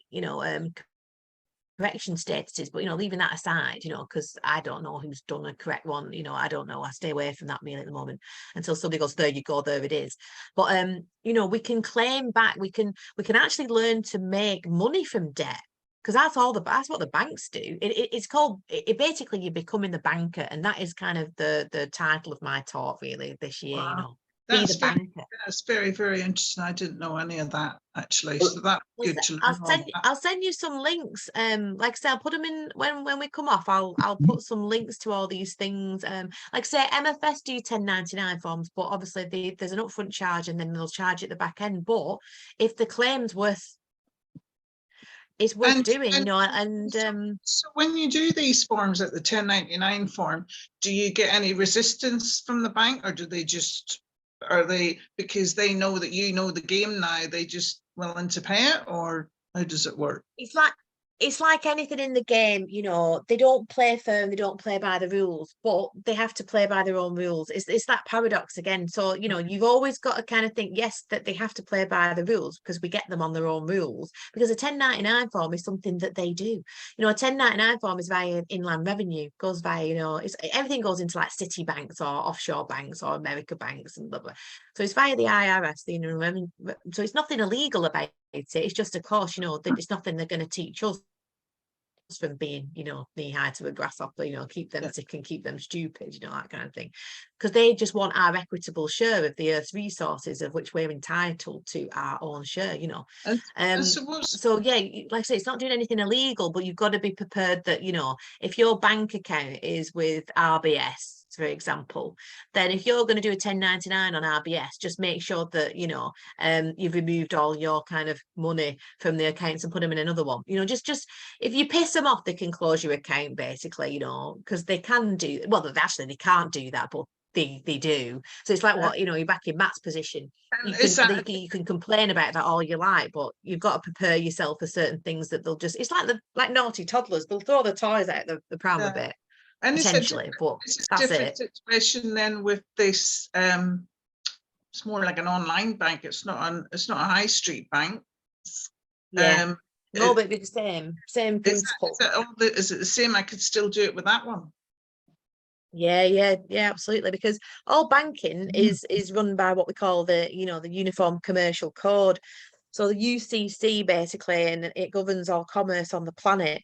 correction statuses, but leaving that aside, because I don't know who's done a correct one, I don't know, I stay away from that really at the moment until somebody goes, there you go, there it is. But we can claim back, we can actually learn to make money from debt, because that's what the banks do. It's called basically you're becoming the banker, and that is kind of the title of my talk really this year. Wow. That's very, very interesting. I didn't know any of that actually. So that's good to learn. I'll send you some links. Like I said, I'll put them in when we come off. I'll put some links to all these things. Like I say, MFS do 1099 forms, but obviously there's an upfront charge and then they'll charge at the back end. But if the claim's it's worth doing, so when you do these forms at the 1099 form, do you get any resistance from the bank, or do they just? Are they, because they know that the game now, they just willing to pay it, or how does it work? It's like it's like anything in the game, you know, they don't play firm, they don't play by the rules, but they have to play by their own rules. It's that paradox again. So, you know, you've always got to kind of think, yes, that they have to play by the rules because we get them on their own rules. Because a 1099 form is something that they do. You know, a 1099 form is via inland revenue, goes via, you know, it's everything goes into like city banks or offshore banks or America banks and blah blah. So it's via the IRS, the Inland Revenue. So it's nothing illegal about it. It's just, of course, you know, that it's nothing they're going to teach us from being, you know, knee high to a grasshopper, you know, keep them sick and keep them stupid, you know, that kind of thing. Because they just want our equitable share of the earth's resources, of which we're entitled to our own share, you know. And suppose, So yeah, like I say, it's not doing anything illegal, but you've got to be prepared that, you know, if your bank account is with RBS, for example, then if you're going to do a 1099 on RBS, just make sure that, you know, you've removed all your kind of money from the accounts and put them in another one. You know, just if you piss them off, they can close your account, basically, you know, because they can do, well, actually they can't do that, but they do. So it's like, what, you know, you're back in Matt's position. You can complain about that all you like, but you've got to prepare yourself for certain things that they'll just, it's like naughty toddlers, they'll throw the toys out the pram a bit. and Potentially, but it's a that's different it. situation then with this. It's more like an online bank. It's not a high street bank. Yeah. No, but it's the same principle. Is it the same? I could still do it with that one. Yeah, absolutely. Because all banking is run by what we call the, you know, the Uniform Commercial Code. So the UCC basically, and it governs all commerce on the planet.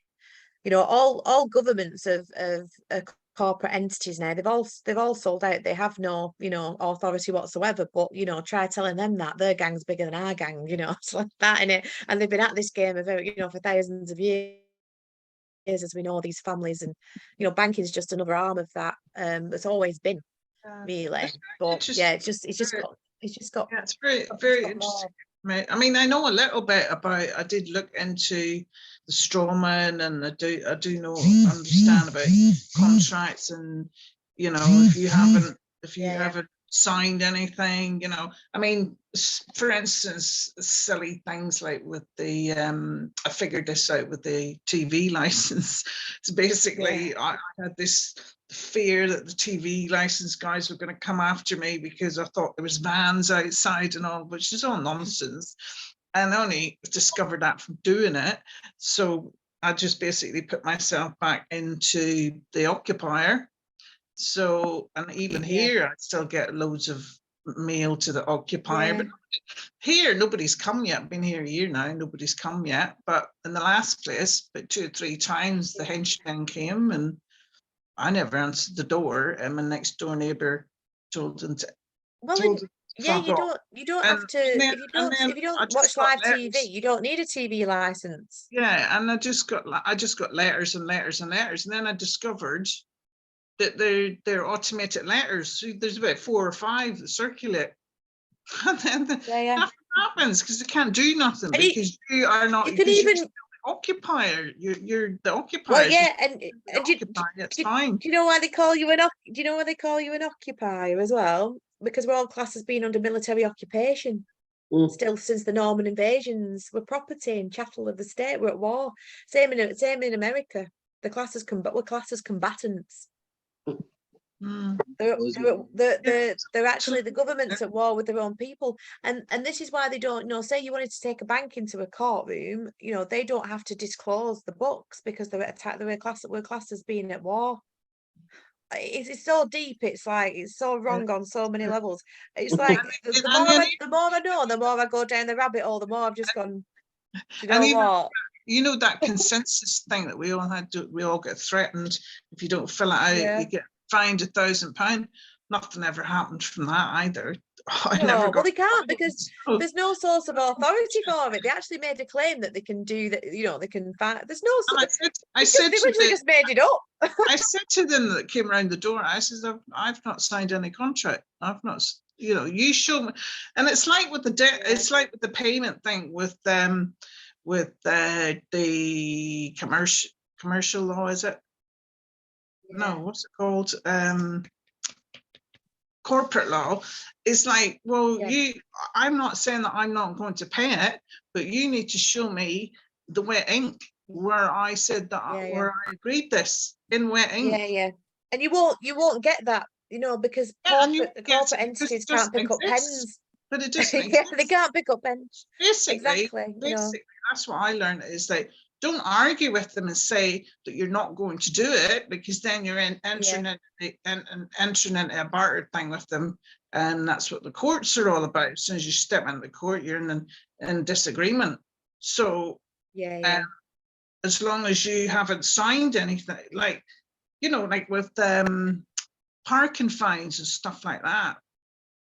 You know, all governments of corporate entities now, they've all sold out. They have no, you know, authority whatsoever. But, you know, try telling them that their gang's bigger than our gang, you know, it's like that in it. And they've been at this game of, you know, for thousands of years, as we know, these families. And, you know, banking is just another arm of that. It's always been, really. But yeah, it's just got yeah, it's very interesting. I mean, I know a little bit about, I did look into the strawman, and I do know, understand about contracts, and, you know, if you haven't signed anything, you know, I mean, for instance, silly things like with the, I figured this out with the TV license. It's basically, I had this fear that the TV license guys were going to come after me because I thought there was vans outside and all, which is all nonsense. And I only discovered that from doing it. So I just basically put myself back into the occupier. So, and even here, I still get loads of mail to the occupier, but here nobody's come yet. I've been here a year now, nobody's come yet. But in the last place, about 2 or 3 times, the henchman came, and I never answered the door, and my next door neighbour told them to. Well, you don't have to, if you don't watch live TV, you don't need a TV license. Yeah, and I just got letters and letters and letters, and then I discovered that they're automated letters. So there's about 4 or 5 that circulate, and then nothing happens because they can't do nothing, and because you are not. You can even occupier. You're the occupier. Well, yeah, and it's fine. Do you know why they call you an occupier as well? Because we're all classed as being under military occupation. Still, since the Norman invasions, we're property and chattel of the state. We're at war. Same in America. We're classed as combatants. They're actually, the government's at war with their own people, and this is why they don't, you know, say you wanted to take a bank into a courtroom, you know, they don't have to disclose the books because we're classed as being at war. It's so deep. It's like, it's so wrong on so many levels. It's like the more I know, the more I go down the rabbit hole, the more I've just gone, you know what? You know, that consensus thing that we all get threatened. If you don't fill it out, you get fined £1,000. Nothing ever happened from that either. Well, they can't, because there's no source of authority for it. They actually made a claim that they can do that. You know, they can find. There's no. I said they literally just made it up. I said to them that came around the door, I said, I've not signed any contract. I've not. You know, you show me. And it's like with it's like with the payment thing with the commercial law, is it? No, what's it called? Corporate law. Is like, well, I'm not saying that I'm not going to pay it, but you need to show me the wet ink where I said that where I agreed this in wet ink. Yeah. And you won't get that, you know, because corporate entities can't pick up pens. But it doesn't Yeah, exist. they can't pick up pens. Basically, Exactly. You know. that's what I learned, is that don't argue with them and say that you're not going to do it, because then you're entering into a barter thing with them, and that's what the courts are all about. As soon as you step into the court, you're in disagreement. So as long as you haven't signed anything, like, you know, like with parking fines and stuff like that,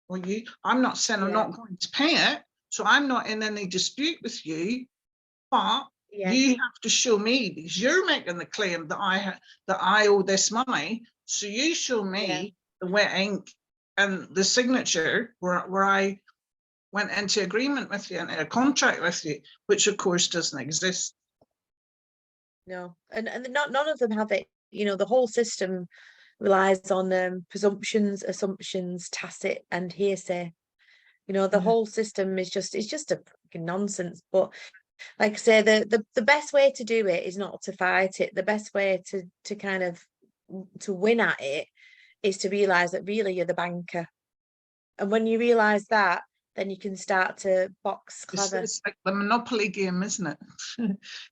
well, I'm not saying I'm not going to pay it, so I'm not in any dispute with you, but you have to show me, because you're making the claim that I owe this money. So you show me the wet ink and the signature where I went into agreement with you and a contract with you, which of course doesn't exist. No, and none of them have it. You know, the whole system relies on presumptions, assumptions, tacit, and hearsay. You know, the whole system is just a fucking nonsense. But like I say, the best way to do it is not to fight it. The best way to kind of to win at it is to realize that really you're the banker, and when you realize that, then you can start to box clever. It's like the Monopoly game, isn't it?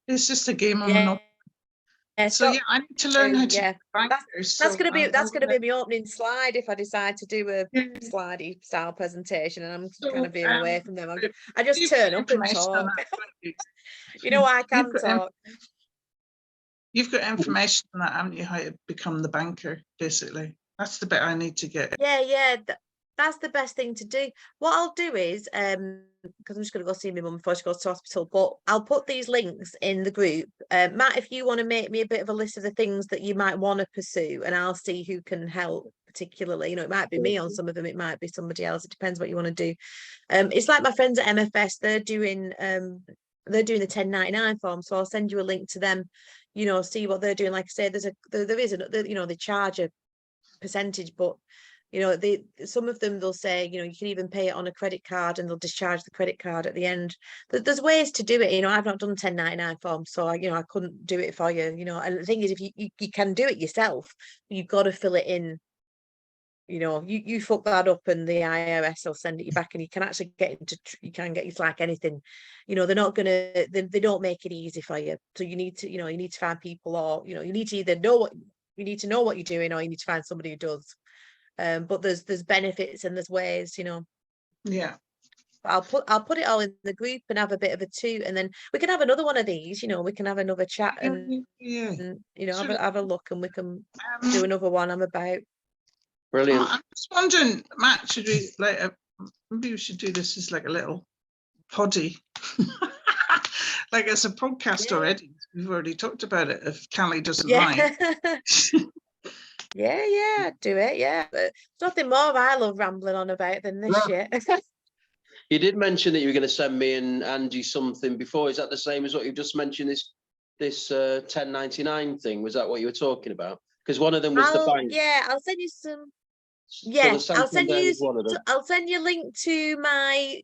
It's just a game of Monopoly. So I need to learn how to do bankers. That's gonna be my opening slide if I decide to do a slidey style presentation, and I'm kind of veering away from them. I just turn up and talk. You know, I can talk. You've got information on that, haven't you? How to become the banker, basically. That's the bit I need to get. Yeah. That's the best thing to do. What I'll do is, because I'm just going to go see my mum before she goes to hospital, but I'll put these links in the group. Matt, if you want to make me a bit of a list of the things that you might want to pursue, and I'll see who can help particularly. You know, it might be me on some of them, it might be somebody else. It depends what you want to do. It's like my friends at MFS, they're doing the 1099 form, so I'll send you a link to them, you know, see what they're doing. Like I say, there is you know, they charge a percentage, but you know, some of them, they'll say, you know, you can even pay it on a credit card and they'll discharge the credit card at the end. There's ways to do it. You know, I've not done 1099 forms, so I couldn't do it for you, you know. And the thing is, if you can do it yourself, you've got to fill it in. You know, you fuck that up and the IRS will send it you back, and you can actually get it's like anything. You know, they're not gonna, they don't make it easy for you. So you need to find people, or, you know, you need to either know what you're doing, or you need to find somebody who does. But there's benefits and there's ways, you know. Yeah. I'll put it all in the group and have a bit of a toot, and then we can have another one of these, you know, we can have another chat and you know, have a look, and we can do another one. I'm about. Brilliant. I'm just wondering, Matt, should we maybe we should do this as like a little poddy, like it's a podcast already. We've already talked about it. If Callie doesn't mind. Yeah, do it. Yeah, but there's nothing more I love rambling on about than this shit. You did mention that you were going to send me and Angie something before. Is that the same as what you've just mentioned? This 1099 thing? Was that what you were talking about? Because one of them was the bank. Yeah, I'll send you some. Yeah, I'll send you a link to my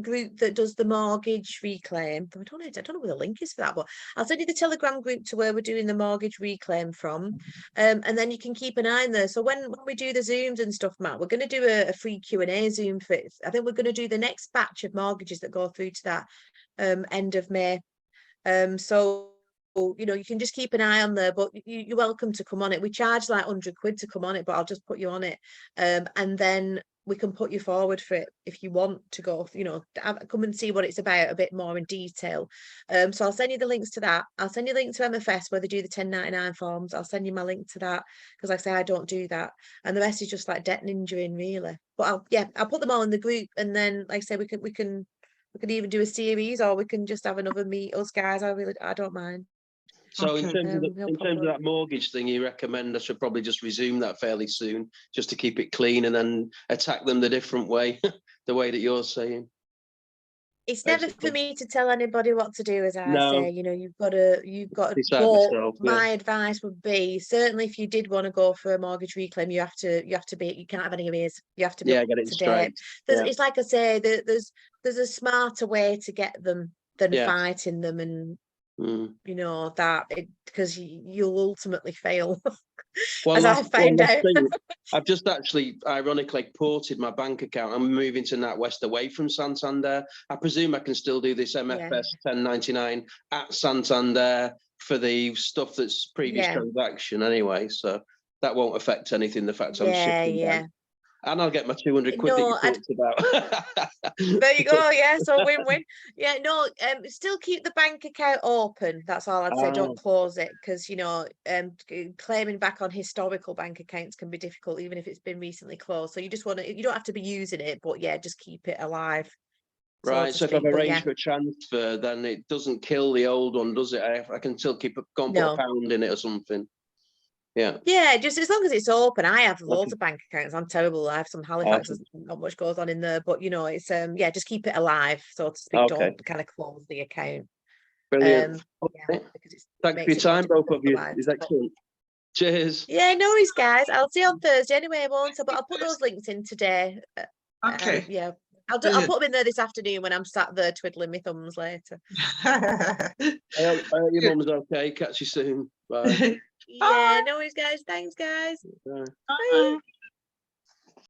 group that does the mortgage reclaim. I don't know where the link is for that, but I'll send you the Telegram group to where we're doing the mortgage reclaim from, and then you can keep an eye on there. So when we do the Zooms and stuff, Matt, we're going to do a free Q&A Zoom for it. I think we're going to do the next batch of mortgages that go through to that end of May. So, you know, you can just keep an eye on there, but you're welcome to come on it. We charge like 100 quid to come on it, but I'll just put you on it, and then we can put you forward for it if you want to go, you know, come and see what it's about a bit more in detail. So I'll send you the links to that. I'll send you a link to MFS where they do the 1099 forms. I'll send you my link to that, because like I say, I don't do that, and the rest is just like debt ninjaing really. But I'll put them all in the group, and then like I say, we can even do a series, or we can just have another meet us guys. I don't mind. So in terms of that mortgage thing, you recommend I should probably just resume that fairly soon, just to keep it clean, and then attack them the different way, the way that you're saying. It's never for me to tell anybody what to do, as I say. You know, you've got to. But my advice would be, certainly if you did want to go for a mortgage reclaim, you can't have any arrears. You have to be get it straight. It's like I say, there's a smarter way to get them than fighting them, and You know, that because you'll ultimately fail, One as I last found out. thing. I've just actually, ironically, ported my bank account. I'm moving to NatWest away from Santander. I presume I can still do this MFS 1099 at Santander for the stuff that's previous transaction anyway. So that won't affect anything, the fact I'm shifting bank. And I'll get my 200 quid that you talked about. There you go. Yeah, so win-win. Yeah, no, still keep the bank account open. That's all I'd say. Don't close it, because you know, claiming back on historical bank accounts can be difficult, even if it's been recently closed. So you just want to, you don't have to be using it, but yeah, just keep it alive. Right. So if I've arranged for a transfer, then it doesn't kill the old one, does it? I can still keep go and put a pound in it or something. Yeah, just as long as it's open. I have loads of bank accounts. I'm terrible. I have some Halifax. There's not much goes on in there, but you know, it's just keep it alive, so to speak. Don't kind of close the account. Brilliant. Because thanks for your time, both of you. It's excellent. Cheers. Yeah, no worries, guys. I'll see you on Thursday anyway, won't I? But I'll put those links in today. Okay. Yeah, I'll put them in there this afternoon when I'm sat there twiddling my thumbs later. I hope your mum's okay. Catch you soon. Bye. Yeah, no worries, guys. Thanks, guys. Bye. Bye.